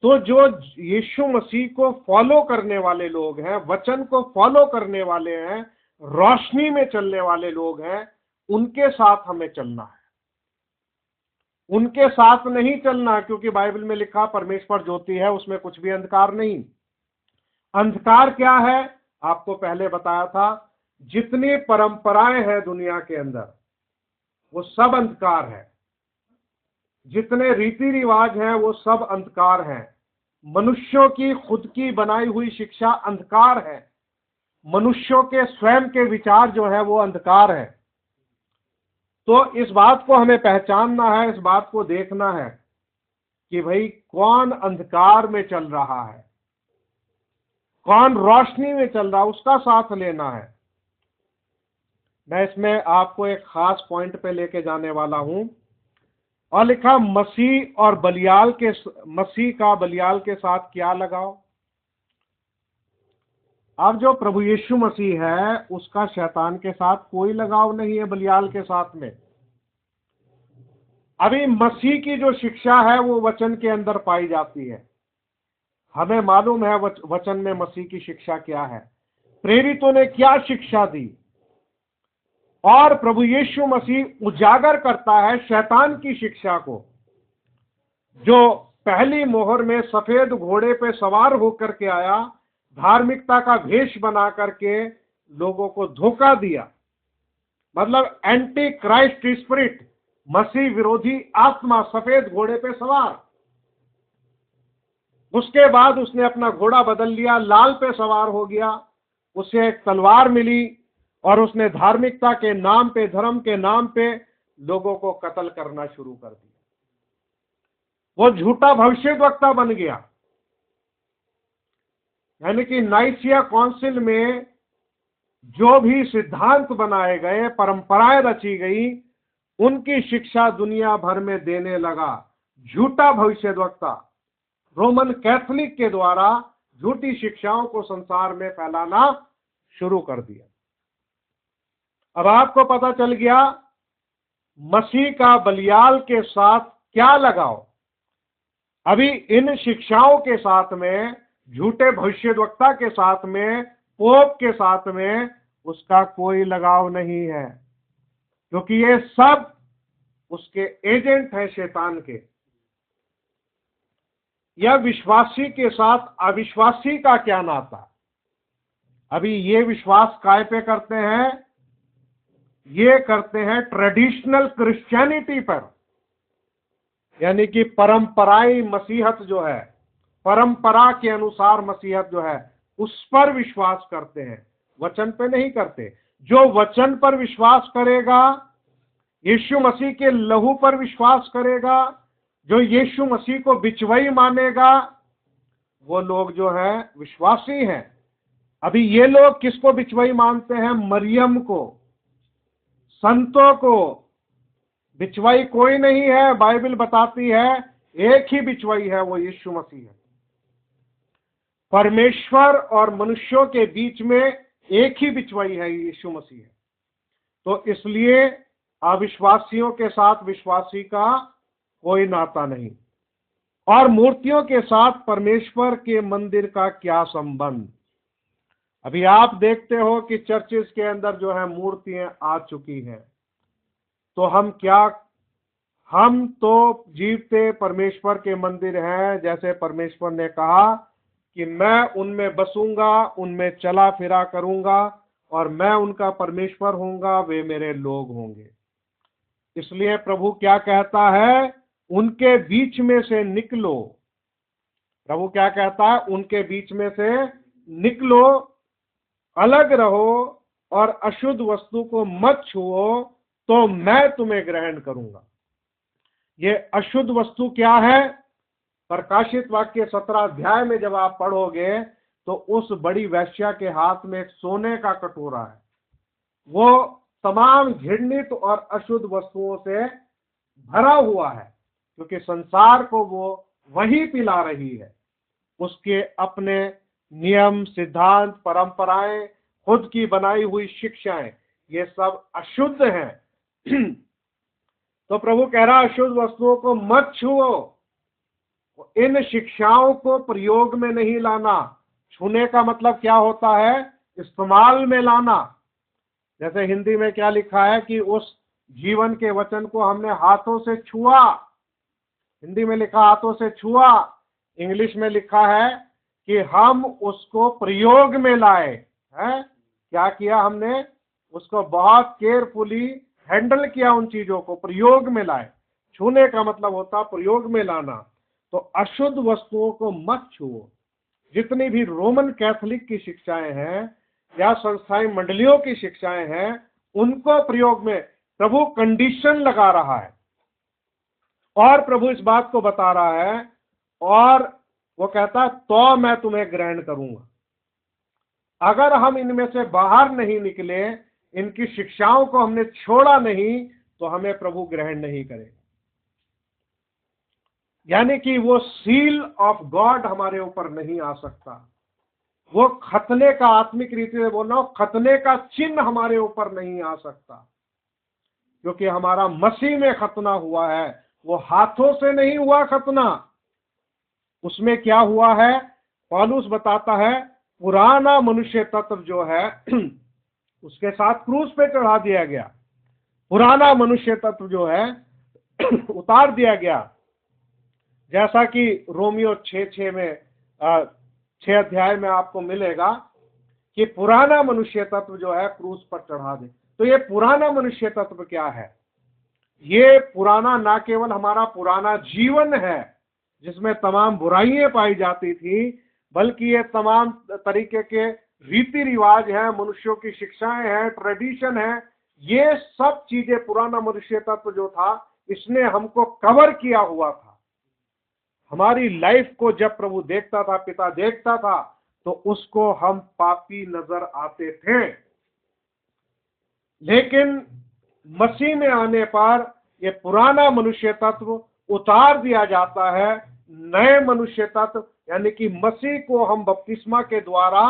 तो जो यीशु मसीह को फॉलो करने वाले लोग हैं, वचन को फॉलो करने वाले हैं, रोशनी में चलने वाले लोग हैं, उनके साथ हमें चलना है, उनके साथ नहीं चलना। क्योंकि बाइबल में लिखा परमेश्वर ज्योति है, उसमें कुछ भी अंधकार नहीं। अंधकार क्या है? आपको पहले बताया था, जितनी परंपराएं हैं दुनिया के अंदर वो सब अंधकार है, जितने रीति रिवाज हैं वो सब अंधकार हैं। मनुष्यों की खुद की बनाई हुई शिक्षा अंधकार है, मनुष्यों के स्वयं के विचार जो है वो अंधकार है। तो इस बात को हमें पहचानना है, इस बात को देखना है कि भाई कौन अंधकार में चल रहा है, कौन रोशनी में चल रहा है, उसका साथ लेना है। मैं इसमें आपको एक खास पॉइंट पे लेके जाने वाला हूं। और लिखा मसीह और बलियाल के, मसीह का बलियाल के साथ क्या लगाव। अब जो प्रभु यीशु मसीह है उसका शैतान के साथ कोई लगाव नहीं है, बलियाल के साथ में। अभी मसीह की जो शिक्षा है वो वचन के अंदर पाई जाती है। हमें मालूम है वचन में मसीह की शिक्षा क्या है, प्रेरितों ने क्या शिक्षा दी, और प्रभु यीशु मसीह उजागर करता है शैतान की शिक्षा को, जो पहली मोहर में सफेद घोड़े पे सवार होकर के आया, धार्मिकता का भेष बना करके लोगों को धोखा दिया। मतलब एंटी क्राइस्ट स्पिरिट, मसीह विरोधी आत्मा सफेद घोड़े पे सवार। उसके बाद उसने अपना घोड़ा बदल लिया, लाल पे सवार हो गया, उसे एक तलवार मिली और उसने धार्मिकता के नाम पे, धर्म के नाम पे लोगों को कत्ल करना शुरू कर दिया। वो झूठा भविष्यद्वक्ता बन गया। यानी कि नाइसिया काउंसिल में जो भी सिद्धांत बनाए गए, परंपराएं रची गई, उनकी शिक्षा दुनिया भर में देने लगा झूठा भविष्यद्वक्ता। रोमन कैथोलिक के द्वारा झूठी शिक्षाओं को संसार में फैलाना शुरू कर दिया। अब आपको पता चल गया मसीह का बलियाल के साथ क्या लगाव। अभी इन शिक्षाओं के साथ में, झूठे भविष्यद्वक्ता के साथ में, पोप के साथ में उसका कोई लगाव नहीं है, क्योंकि ये सब उसके एजेंट हैं शैतान के। यह विश्वासी के साथ अविश्वासी का क्या नाता। अभी ये विश्वास काय पे करते हैं, ये करते हैं ट्रेडिशनल क्रिश्चियनिटी पर, यानी कि परंपराई मसीहत जो है, परंपरा के अनुसार मसीहत जो है, उस पर विश्वास करते हैं, वचन पे नहीं करते। जो वचन पर विश्वास करेगा, यीशु मसीह के लहू पर विश्वास करेगा, जो यीशु मसीह को बिचवई मानेगा, वो लोग जो है विश्वासी हैं। अभी ये लोग किसको बिचवई मानते हैं? मरियम को, संतों को। बिचवाई कोई नहीं है, बाइबल बताती है एक ही बिचवाई है, वो यीशु मसीह है। परमेश्वर और मनुष्यों के बीच में एक ही बिचवाई है, यीशु मसीह है। तो इसलिए अविश्वासियों के साथ विश्वासी का कोई नाता नहीं। और मूर्तियों के साथ परमेश्वर के मंदिर का क्या संबंध। अभी आप देखते हो कि चर्चेस के अंदर जो है मूर्तियां आ चुकी हैं, तो हम तो जीवते परमेश्वर के मंदिर हैं। जैसे परमेश्वर ने कहा कि मैं उनमें बसूंगा, उनमें चला फिरा करूंगा, और मैं उनका परमेश्वर होऊंगा, वे मेरे लोग होंगे। इसलिए प्रभु क्या कहता है? उनके बीच में से निकलो। प्रभु क्या कहता है? उनके बीच में से निकलो, अलग रहो, और अशुद्ध वस्तु को मत छुओ, तो मैं तुम्हें ग्रहण करूंगा। ये अशुद्ध वस्तु क्या है? प्रकाशित वाक्य 17 अध्याय में जब आप पढ़ोगे तो उस बड़ी वेश्या के हाथ में एक सोने का कटोरा है। वो तमाम घृणित और अशुद्ध वस्तुओं से भरा हुआ है, क्योंकि संसार को वो वही पिला रही है। उसके अपने नियम, सिद्धांत, परंपराएं, खुद की बनाई हुई शिक्षाएं, ये सब अशुद्ध हैं। तो प्रभु कह रहा अशुद्ध वस्तुओं को मत छुओ। इन शिक्षाओं को प्रयोग में नहीं लाना। छूने का मतलब क्या होता है? इस्तेमाल में लाना। जैसे हिंदी में क्या लिखा है कि उस जीवन के वचन को हमने हाथों से छुआ। हिंदी में लिखा हाथों से छुआ, इंग्लिश में लिखा है कि हम उसको प्रयोग में लाए हैं। क्या किया हमने? उसको बहुत केयरफुली हैंडल किया, उन चीजों को प्रयोग में लाए। छूने का मतलब होता प्रयोग में लाना। तो अशुद्ध वस्तुओं को मत छुओ। जितनी भी रोमन कैथोलिक की शिक्षाएं हैं या संस्थाई मंडलियों की शिक्षाएं हैं, उनको प्रयोग में प्रभु कंडीशन लगा रहा है और प्रभु इस बात को बता रहा है, और वो कहता है तो मैं तुम्हें ग्रहण करूंगा। अगर हम इनमें से बाहर नहीं निकले, इनकी शिक्षाओं को हमने छोड़ा नहीं, तो हमें प्रभु ग्रहण नहीं करेगा। यानी कि वो सील ऑफ गॉड हमारे ऊपर नहीं आ सकता। वो खतने का, आत्मिक रीति से बोल रहा हूं, खतने का चिन्ह हमारे ऊपर नहीं आ सकता, क्योंकि हमारा मसीह में खतना हुआ है। वो हाथों से नहीं हुआ खतना। उसमें क्या हुआ है, पौलुस बताता है, पुराना मनुष्य तत्व जो है उसके साथ क्रूस पे चढ़ा दिया गया। पुराना मनुष्य तत्व जो है उतार दिया गया, जैसा कि रोमियो 6:6 में 6 अध्याय में आपको मिलेगा कि पुराना मनुष्य तत्व जो है क्रूस पर चढ़ा दे। तो ये पुराना मनुष्य तत्व क्या है? ये पुराना ना केवल हमारा पुराना जीवन है जिसमें तमाम बुराइयां पाई जाती थी, बल्कि ये तमाम तरीके के रीति रिवाज हैं, मनुष्यों की शिक्षाएं हैं, ट्रेडिशन है। ये सब चीजें, पुराना मनुष्य तत्व जो था, इसने हमको कवर किया हुआ था। हमारी लाइफ को जब प्रभु देखता था, पिता देखता था, तो उसको हम पापी नजर आते थे। लेकिन मसीह में आने पर ये पुराना मनुष्य तत्व उतार दिया जाता है। नए मनुष्य तत्व यानी कि मसीह को हम बपतिस्मा के द्वारा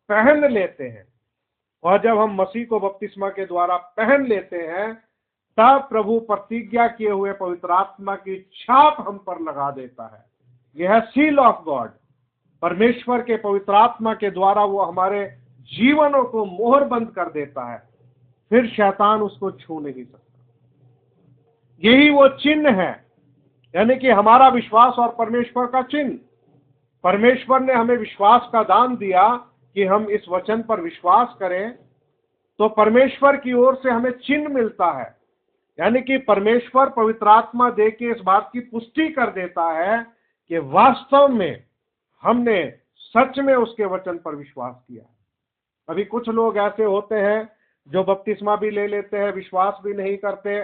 पहन लेते हैं, और जब हम मसीह को बपतिस्मा के द्वारा पहन लेते हैं, तब प्रभु प्रतिज्ञा किए हुए पवित्र आत्मा की छाप हम पर लगा देता है। यह है सील ऑफ गॉड। परमेश्वर के पवित्र आत्मा के द्वारा वो हमारे जीवनों को मोहरबंद कर देता है, फिर शैतान उसको छू नहीं सकता। यही वो चिन्ह है, यानी कि हमारा विश्वास और परमेश्वर का चिन्ह। परमेश्वर ने हमें विश्वास का दान दिया कि हम इस वचन पर विश्वास करें, तो परमेश्वर की ओर से हमें चिन्ह मिलता है। यानी कि परमेश्वर पवित्र आत्मा दे के इस बात की पुष्टि कर देता है कि वास्तव में हमने सच में उसके वचन पर विश्वास किया। अभी कुछ लोग ऐसे होते हैं जो बपतिस्मा भी ले लेते हैं, विश्वास भी नहीं करते,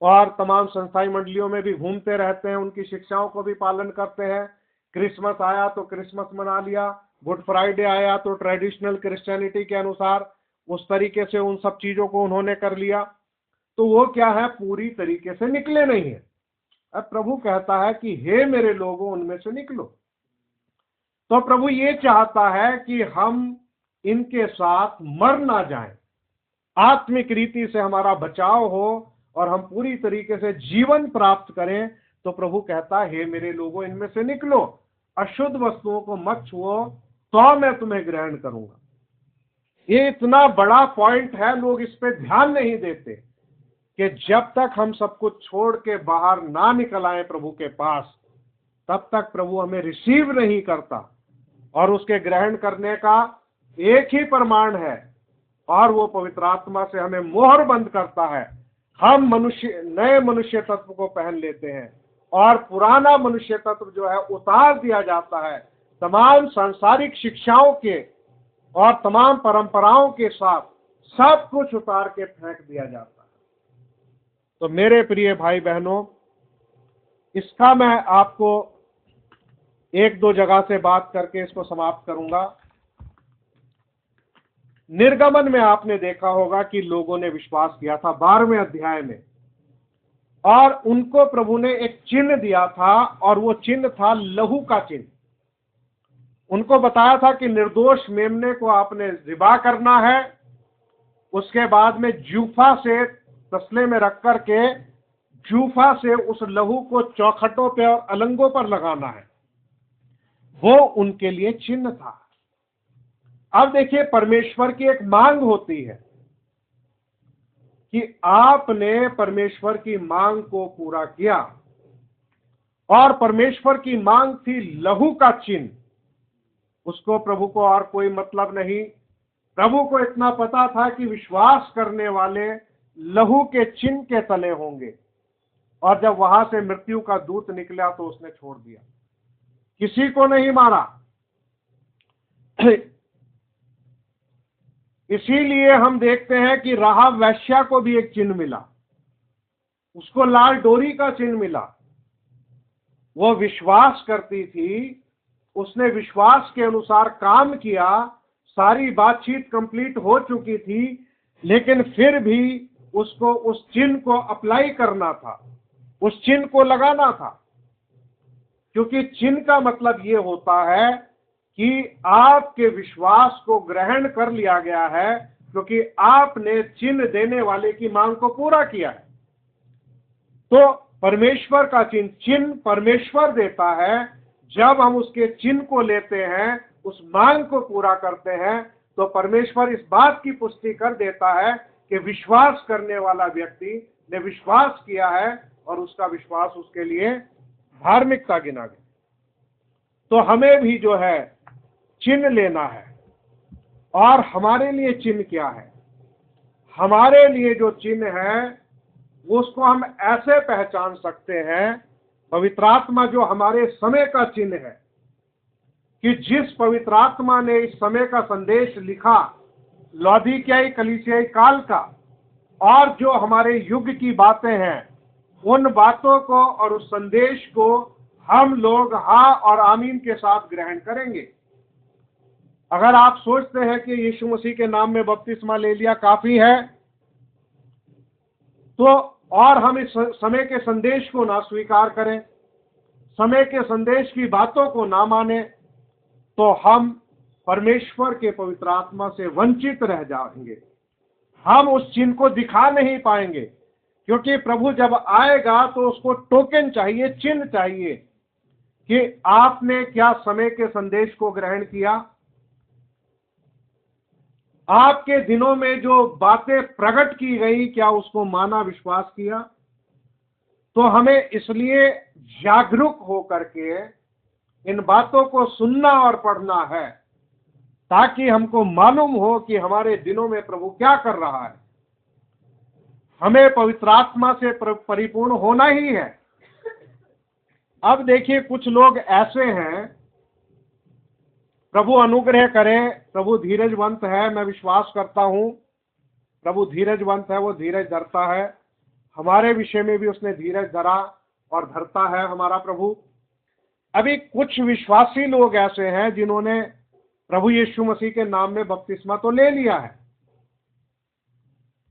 और तमाम संस्थाई मंडलियों में भी घूमते रहते हैं, उनकी शिक्षाओं को भी पालन करते हैं। क्रिसमस आया तो क्रिसमस मना लिया, गुड फ्राइडे आया तो ट्रेडिशनल क्रिश्चियनिटी के अनुसार उस तरीके से उन सब चीजों को उन्होंने कर लिया। तो वो क्या है, पूरी तरीके से निकले नहीं है। अब प्रभु कहता है कि हे मेरे लोगों, उनमें से निकलो। तो प्रभु ये चाहता है कि हम इनके साथ मर ना जाएं, आत्मिक रीति से हमारा बचाव हो और हम पूरी तरीके से जीवन प्राप्त करें। तो प्रभु कहता है, हे मेरे लोगों, इनमें से निकलो, अशुद्ध वस्तुओं को मत छुओ, तो मैं तुम्हें ग्रहण करूंगा। ये इतना बड़ा पॉइंट है, लोग इस पे ध्यान नहीं देते कि जब तक हम सब कुछ छोड़ के बाहर ना निकल आए प्रभु के पास, तब तक प्रभु हमें रिसीव नहीं करता। और उसके ग्रहण करने का एक ही प्रमाण है, और वो पवित्र आत्मा से हमें मोहर बंद करता है। हम नए मनुष्य तत्व को पहन लेते हैं, और पुराना मनुष्य तत्व जो है उतार दिया जाता है। तमाम सांसारिक शिक्षाओं के और तमाम परंपराओं के साथ सब कुछ उतार के फेंक दिया जाता है। तो मेरे प्रिय भाई बहनों, इसका मैं आपको एक दो जगह से बात करके इसको समाप्त करूंगा। निर्गमन में आपने देखा होगा कि लोगों ने विश्वास किया था 12वें अध्याय में, और उनको प्रभु ने एक चिन्ह दिया था, और वो चिन्ह था लहू का चिन्ह। उनको बताया था कि निर्दोष मेमने को आपने ज़िबा करना है, उसके बाद में जूफा से तसले में रख करके जूफा से उस लहू को चौखटों पे और अलंगों पर लगाना है। वो उनके लिए चिन्ह था। अब देखिए, परमेश्वर की एक मांग होती है कि आपने परमेश्वर की मांग को पूरा किया, और परमेश्वर की मांग थी लहू का चिन्ह। उसको प्रभु को और कोई मतलब नहीं। प्रभु को इतना पता था कि विश्वास करने वाले लहू के चिन्ह के तले होंगे, और जब वहां से मृत्यु का दूत निकला तो उसने छोड़ दिया। किसी को नहीं मारा। इसीलिए हम देखते हैं कि राहाब वेश्या को भी एक चिन्ह मिला, उसको लाल डोरी का चिन्ह मिला। वो विश्वास करती थी, उसने विश्वास के अनुसार काम किया, सारी बातचीत कंप्लीट हो चुकी थी, लेकिन फिर भी उसको उस चिन्ह को अप्लाई करना था, उस चिन्ह को लगाना था। क्योंकि चिन्ह का मतलब ये होता है कि आपके विश्वास को ग्रहण कर लिया गया है, क्योंकि आपने चिन्ह देने वाले की मांग को पूरा किया है। तो परमेश्वर का चिन्ह परमेश्वर देता है। जब हम उसके चिन्ह को लेते हैं, उस मांग को पूरा करते हैं, तो परमेश्वर इस बात की पुष्टि कर देता है कि विश्वास करने वाला व्यक्ति ने विश्वास किया है और उसका विश्वास उसके लिए धार्मिकता गिना गया। तो हमें भी जो है चिन्ह लेना है। और हमारे लिए चिन्ह क्या है? हमारे लिए जो चिन्ह है उसको हम ऐसे पहचान सकते हैं, पवित्र आत्मा जो हमारे समय का चिन्ह है, कि जिस पवित्र आत्मा ने इस समय का संदेश लिखा, लौदीकियाई कलीसियाई काल का, और जो हमारे युग की बातें हैं, उन बातों को और उस संदेश को हम लोग हाँ और आमीन के साथ ग्रहण करेंगे। अगर आप सोचते हैं कि यीशु मसीह के नाम में बपतिस्मा ले लिया काफी है, तो और हम इस समय के संदेश को ना स्वीकार करें, समय के संदेश की बातों को ना माने, तो हम परमेश्वर के पवित्र आत्मा से वंचित रह जाएंगे। हम उस चिन्ह को दिखा नहीं पाएंगे, क्योंकि प्रभु जब आएगा तो उसको टोकन चाहिए, चिन्ह चाहिए कि आपने क्या समय के संदेश को ग्रहण किया, आपके दिनों में जो बातें प्रकट की गई क्या उसको माना, विश्वास किया। तो हमें इसलिए जागरूक होकर के इन बातों को सुनना और पढ़ना है, ताकि हमको मालूम हो कि हमारे दिनों में प्रभु क्या कर रहा है। हमें पवित्र आत्मा से परिपूर्ण होना ही है। अब देखिए, कुछ लोग ऐसे हैं, प्रभु अनुग्रह करें, प्रभु धीरजवंत है, मैं विश्वास करता हूं प्रभु धीरजवंत है, वो धीरज धरता है। हमारे विषय में भी उसने धीरज धरा और धरता है हमारा प्रभु। अभी कुछ विश्वासी लोग ऐसे हैं जिन्होंने प्रभु यीशु मसीह के नाम में बपतिस्मा तो ले लिया है,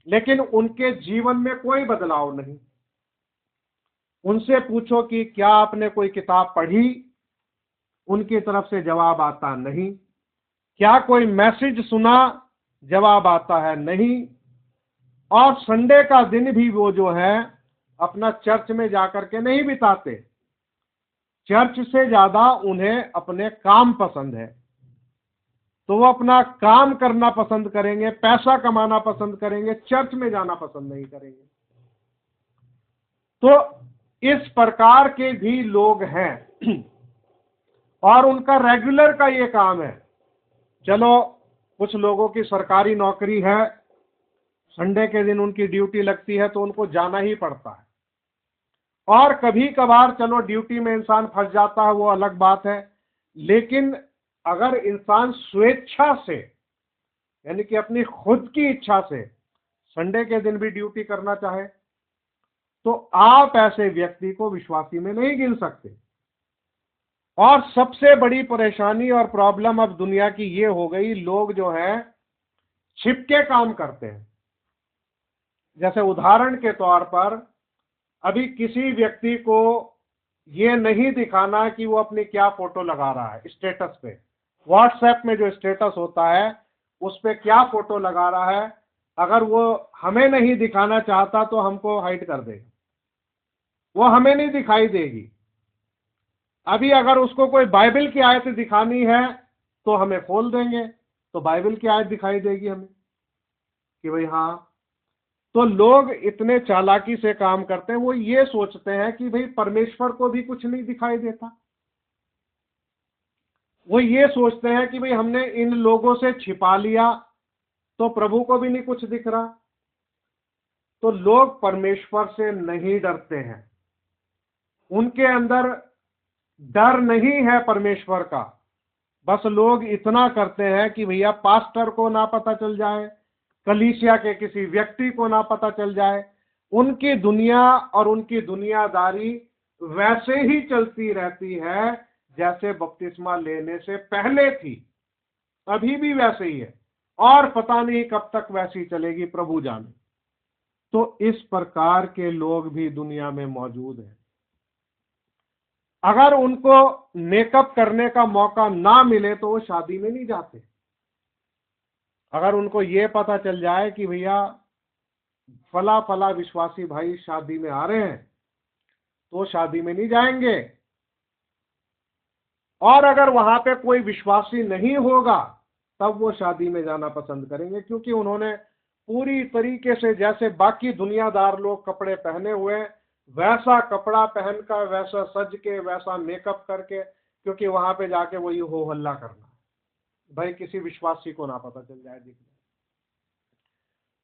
लेकिन उनके जीवन में कोई बदलाव नहीं। उनसे पूछो कि क्या आपने कोई किताब पढ़ी, उनकी तरफ से जवाब आता नहीं। क्या कोई मैसेज सुना, जवाब आता है नहीं। और संडे का दिन भी वो जो है अपना चर्च में जाकर के नहीं बिताते। चर्च से ज्यादा उन्हें अपने काम पसंद है, तो वो अपना काम करना पसंद करेंगे, पैसा कमाना पसंद करेंगे, चर्च में जाना पसंद नहीं करेंगे। तो इस प्रकार के भी लोग हैं और उनका रेगुलर का ये काम है। चलो, कुछ लोगों की सरकारी नौकरी है, संडे के दिन उनकी ड्यूटी लगती है तो उनको जाना ही पड़ता है। और कभी कभार चलो ड्यूटी में इंसान फंस जाता है, वो अलग बात है। लेकिन अगर इंसान स्वेच्छा से, यानी कि अपनी खुद की इच्छा से संडे के दिन भी ड्यूटी करना चाहे, तो आप ऐसे व्यक्ति को विश्वासी में नहीं गिन सकते। और सबसे बड़ी परेशानी और प्रॉब्लम अब दुनिया की ये हो गई, लोग जो हैं छिपके काम करते हैं। जैसे उदाहरण के तौर पर, अभी किसी व्यक्ति को ये नहीं दिखाना कि वो अपनी क्या फोटो लगा रहा है स्टेटस पे। व्हाट्सएप में जो स्टेटस होता है उस पे क्या फोटो लगा रहा है, अगर वो हमें नहीं दिखाना चाहता तो हमको हाइड कर देगा, वो हमें नहीं दिखाई देगी। अभी अगर उसको कोई बाइबल की आयत दिखानी है तो हमें खोल देंगे, तो बाइबल की आयत दिखाई देगी हमें कि भाई हाँ। तो लोग इतने चालाकी से काम करते हैं, वो ये सोचते हैं कि भाई परमेश्वर को भी कुछ नहीं दिखाई देता। वो ये सोचते हैं कि भाई हमने इन लोगों से छिपा लिया तो प्रभु को भी नहीं कुछ दिख रहा। तो लोग परमेश्वर से नहीं डरते हैं, उनके अंदर डर नहीं है परमेश्वर का। बस लोग इतना करते हैं कि भैया पास्टर को ना पता चल जाए, कलीसिया के किसी व्यक्ति को ना पता चल जाए। उनकी दुनिया और उनकी दुनियादारी वैसे ही चलती रहती है जैसे बपतिस्मा लेने से पहले थी, अभी भी वैसे ही है, और पता नहीं कब तक वैसी चलेगी, प्रभु जाने। तो इस प्रकार के लोग भी दुनिया में मौजूद हैं। अगर उनको मेकअप करने का मौका ना मिले तो वो शादी में नहीं जाते। अगर उनको ये पता चल जाए कि भैया फला फला विश्वासी भाई शादी में आ रहे हैं, तो शादी में नहीं जाएंगे। और अगर वहां पे कोई विश्वासी नहीं होगा तब वो शादी में जाना पसंद करेंगे, क्योंकि उन्होंने पूरी तरीके से जैसे बाकी दुनियादार लोग कपड़े पहने हुए वैसा कपड़ा पहनकर, वैसा सज के, वैसा मेकअप करके, क्योंकि वहां पे जाके वही हो हल्ला करना भाई किसी विश्वासी को ना पता चल जाए दिखने।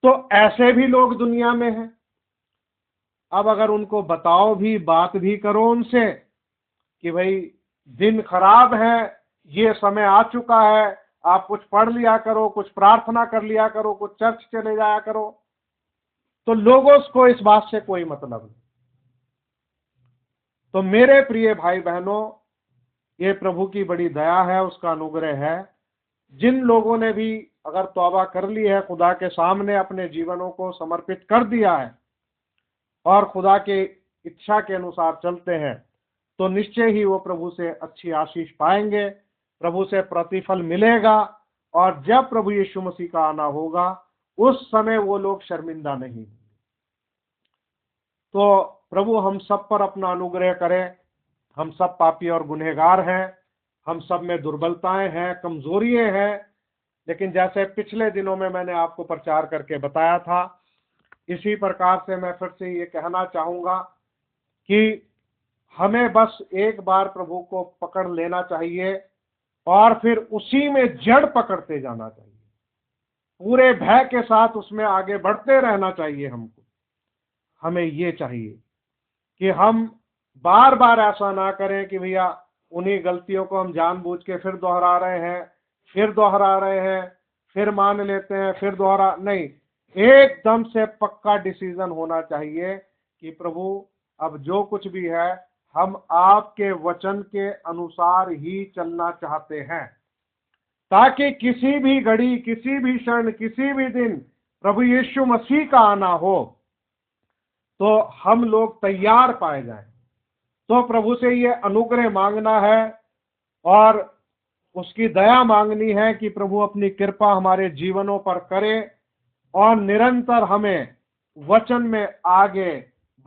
तो ऐसे भी लोग दुनिया में हैं। अब अगर उनको बताओ भी, बात भी करो उनसे कि भाई दिन खराब है, ये समय आ चुका है, आप कुछ पढ़ लिया करो, कुछ प्रार्थना कर लिया करो, कुछ चर्च चले जाया करो, तो लोगों को इस बात से कोई मतलब नहीं। तो मेरे प्रिय भाई बहनों, ये प्रभु की बड़ी दया है, उसका अनुग्रह है। जिन लोगों ने भी अगर तौबा कर ली है, खुदा के सामने अपने जीवनों को समर्पित कर दिया है और खुदा के इच्छा के अनुसार चलते हैं, तो निश्चय ही वो प्रभु से अच्छी आशीष पाएंगे, प्रभु से प्रतिफल मिलेगा। और जब प्रभु यीशु मसीह का आना होगा उस समय वो लोग शर्मिंदा नहीं। तो प्रभु हम सब पर अपना अनुग्रह करें। हम सब पापी और गुनहगार हैं, हम सब में दुर्बलताएं हैं, कमजोरियां हैं, लेकिन जैसे पिछले दिनों में मैंने आपको प्रचार करके बताया था, इसी प्रकार से मैं फिर से ये कहना चाहूंगा कि हमें बस एक बार प्रभु को पकड़ लेना चाहिए और फिर उसी में जड़ पकड़ते जाना चाहिए, पूरे भय के साथ उसमें आगे बढ़ते रहना चाहिए। हमको हमें ये चाहिए कि हम बार बार ऐसा ना करें कि भैया उन्हीं गलतियों को हम जानबूझ के फिर दोहरा रहे हैं, फिर दोहरा रहे हैं, फिर मान लेते हैं, फिर दोहरा नहीं। एकदम से पक्का डिसीजन होना चाहिए कि प्रभु अब जो कुछ भी है हम आपके वचन के अनुसार ही चलना चाहते हैं, ताकि किसी भी घड़ी, किसी भी क्षण, किसी भी दिन प्रभु यीशु मसीह का आना हो तो हम लोग तैयार पाए जाएं। तो प्रभु से ये अनुग्रह मांगना है और उसकी दया मांगनी है कि प्रभु अपनी कृपा हमारे जीवनों पर करे और निरंतर हमें वचन में आगे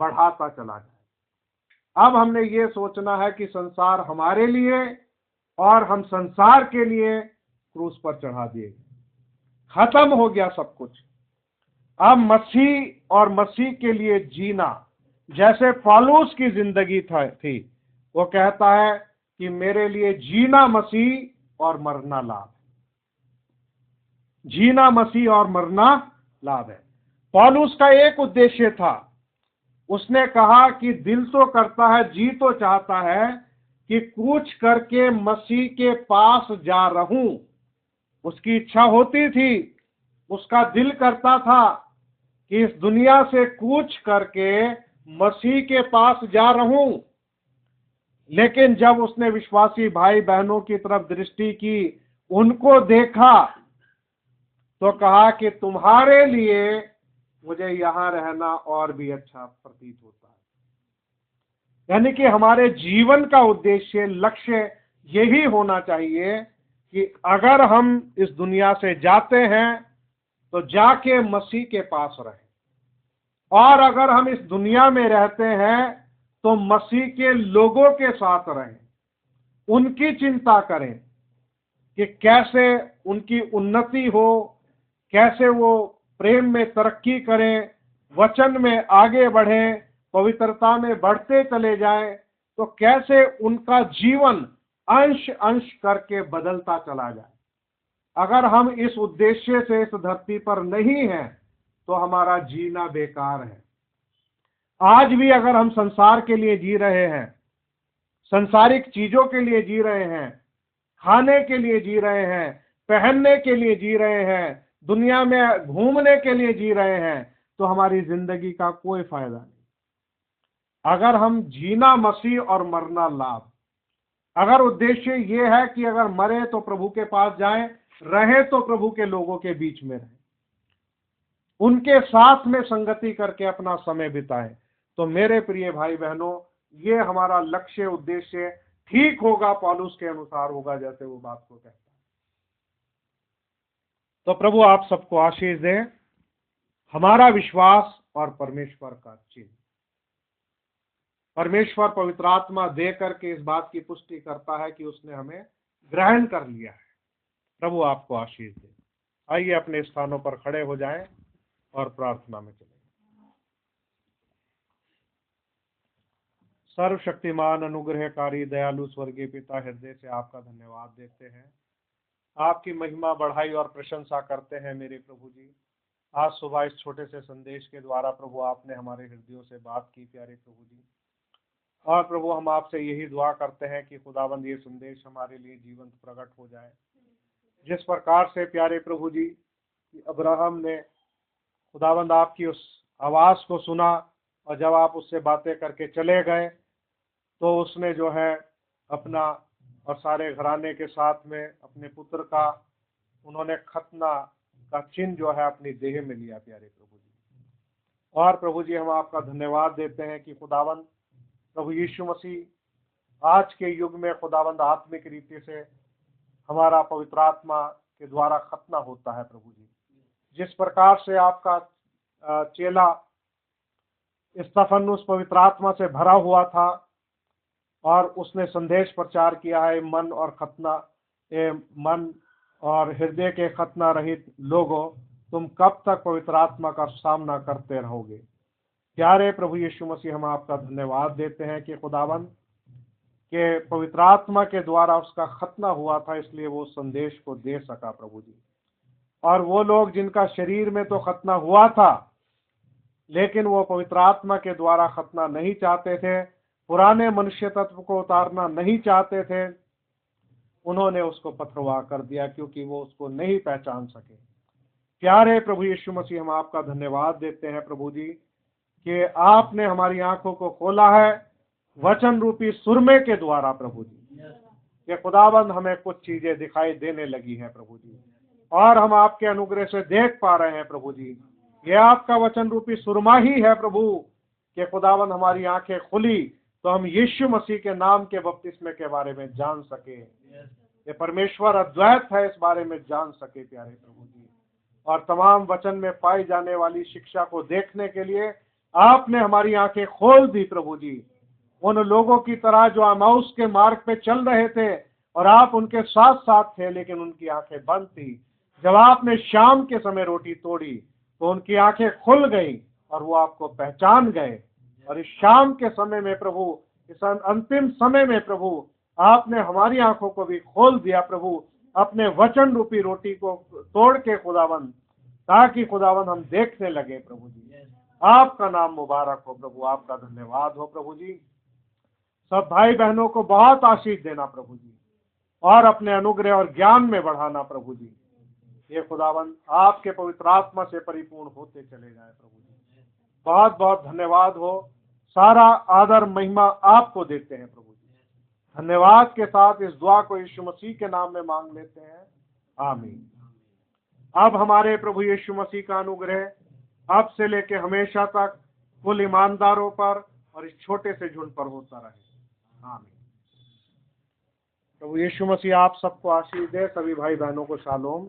बढ़ाता चला जाए। अब हमने ये सोचना है कि संसार हमारे लिए और हम संसार के लिए क्रूस पर चढ़ा दिए, खत्म हो गया सब कुछ। अब मसीह और मसीह के लिए जीना, जैसे पौलुस की जिंदगी थी, वो कहता है कि मेरे लिए जीना मसीह और मरना लाभ, जीना मसीह और मरना लाभ है। पौलुस का एक उद्देश्य था, उसने कहा कि दिल तो करता है, जी तो चाहता है कि कूच करके मसीह के पास जा रहूं। उसकी इच्छा होती थी, उसका दिल करता था कि इस दुनिया से कूच करके मसीह के पास जा रहूं। लेकिन जब उसने विश्वासी भाई बहनों की तरफ दृष्टि की, उनको देखा, तो कहा कि तुम्हारे लिए मुझे यहां रहना और भी अच्छा प्रतीत होता है। यानी कि हमारे जीवन का उद्देश्य, लक्ष्य यही होना चाहिए कि अगर हम इस दुनिया से जाते हैं तो जाके मसीह के पास रहें, और अगर हम इस दुनिया में रहते हैं तो मसीह के लोगों के साथ रहें, उनकी चिंता करें कि कैसे उनकी उन्नति हो, कैसे वो प्रेम में तरक्की करें, वचन में आगे बढ़ें, पवित्रता में बढ़ते चले जाएं, तो कैसे उनका जीवन अंश अंश करके बदलता चला जाए। अगर हम इस उद्देश्य से इस धरती पर नहीं हैं तो हमारा जीना बेकार है। आज भी अगर हम संसार के लिए जी रहे हैं, संसारिक चीजों के लिए जी रहे हैं, खाने के लिए जी रहे हैं, पहनने के लिए जी रहे हैं, दुनिया में घूमने के लिए जी रहे हैं, तो हमारी जिंदगी का कोई फायदा नहीं। अगर हम जीना मसीह और मरना लाभ, अगर उद्देश्य ये है कि अगर मरे तो प्रभु के पास जाएं, रहे तो प्रभु के लोगों के बीच में रहें, उनके साथ में संगति करके अपना समय बिताएं, तो मेरे प्रिय भाई बहनों, ये हमारा लक्ष्य उद्देश्य ठीक होगा, पौलुस के अनुसार होगा, जैसे वो बात को कहता है। तो प्रभु आप सबको आशीष दे। हमारा विश्वास और परमेश्वर का चिन्ह, परमेश्वर पवित्र आत्मा दे करके इस बात की पुष्टि करता है कि उसने हमें ग्रहण कर लिया है। प्रभु आपको आशीष दे। आइए अपने स्थानों पर खड़े हो जाएं और प्रार्थना में चलें। सर्वशक्तिमान, अनुग्रहकारी, दयालु स्वर्गीय पिता, हृदय से आपका धन्यवाद देते हैं, आपकी महिमा बढ़ाई और प्रशंसा करते हैं मेरे प्रभु जी। आज सुबह इस छोटे से संदेश के द्वारा प्रभु आपने हमारे हृदयों से बात की प्यारे प्रभु जी, और प्रभु हम आपसे यही दुआ करते हैं कि खुदाबंद ये संदेश हमारे लिए जीवंत प्रकट हो जाए। जिस प्रकार से प्यारे प्रभु जी अब्राहम ने खुदाबंद आपकी उस आवाज को सुना और जब आप उससे बातें करके चले गए तो उसने जो है अपना और सारे घराने के साथ में अपने पुत्र का उन्होंने खतना का चिन्ह जो है अपनी देह में लिया प्यारे प्रभु जी। और प्रभु जी हम आपका धन्यवाद देते हैं कि खुदावंद प्रभु यीशु मसीह आज के युग में खुदावंद आत्मिक रीति से हमारा पवित्र आत्मा के द्वारा खतना होता है प्रभु जी। जिस प्रकार से आपका चेला स्तिफनुस पवित्र आत्मा से भरा हुआ था और उसने संदेश प्रचार किया है, मन और हृदय के खतना रहित लोगों, तुम कब तक पवित्र आत्मा का सामना करते रहोगे। प्यारे प्रभु यीशु मसीह हम आपका धन्यवाद देते हैं कि खुदावन के पवित्र आत्मा के द्वारा उसका खतना हुआ था, इसलिए वो संदेश को दे सका प्रभु जी। और वो लोग जिनका शरीर में तो खतना हुआ था लेकिन वो पवित्र आत्मा के द्वारा खतना नहीं चाहते थे, पुराने मनुष्य तत्व को उतारना नहीं चाहते थे, उन्होंने उसको पथरवा कर दिया क्योंकि वो उसको नहीं पहचान सके। प्यारे प्रभु यीशु मसीह हम आपका धन्यवाद देते हैं प्रभु जी कि आपने हमारी आंखों को खोला है वचन रूपी सुरमे के द्वारा प्रभु जी। ये खुदाबंद हमें कुछ चीजें दिखाई देने लगी हैं प्रभु जी, और हम आपके अनुग्रह से देख पा रहे हैं प्रभु जी। ये आपका वचन रूपी सुरमा ही है प्रभु कि खुदाबंद हमारी आंखें खुली तो हम यीशु मसीह के नाम के बपतिस्मे के बारे में जान सके, ये परमेश्वर अद्वैत है इस बारे में जान सके प्यारे प्रभु जी। और तमाम वचन में पाई जाने वाली शिक्षा को देखने के लिए आपने हमारी आंखें खोल दी प्रभु जी। उन लोगों की तरह जो एमाउस के मार्ग पे चल रहे थे और आप उनके साथ साथ थे लेकिन उनकी आंखें बंद थी। जब आपने शाम के समय रोटी तोड़ी तो उनकी आंखें खुल गई और वो आपको पहचान गए। और इस शाम के समय में प्रभु, इस अंतिम समय में प्रभु, आपने हमारी आंखों को भी खोल दिया प्रभु, अपने वचन रूपी रोटी को तोड़ के खुदावंद, ताकि खुदावंद हम देखने लगे प्रभु जी। आपका नाम मुबारक हो प्रभु, आपका धन्यवाद हो प्रभु जी। सब भाई बहनों को बहुत आशीष देना प्रभु जी, और अपने अनुग्रह और ज्ञान में बढ़ाना प्रभु जी। ये खुदावंद आपके पवित्र आत्मा से परिपूर्ण होते चले जाए प्रभु जी। बहुत बहुत धन्यवाद हो, सारा आदर महिमा आपको देते हैं प्रभु जी। धन्यवाद के साथ इस दुआ को यीशु मसीह के नाम में मांग लेते हैं, आमीन। अब हमारे प्रभु यीशु मसीह का अनुग्रह अब से लेके हमेशा तक कुल ईमानदारों पर और इस छोटे से झुंड पर होता रहे, आमीन। प्रभु यीशु मसीह आप सबको आशीष दे। सभी भाई बहनों को शालोम।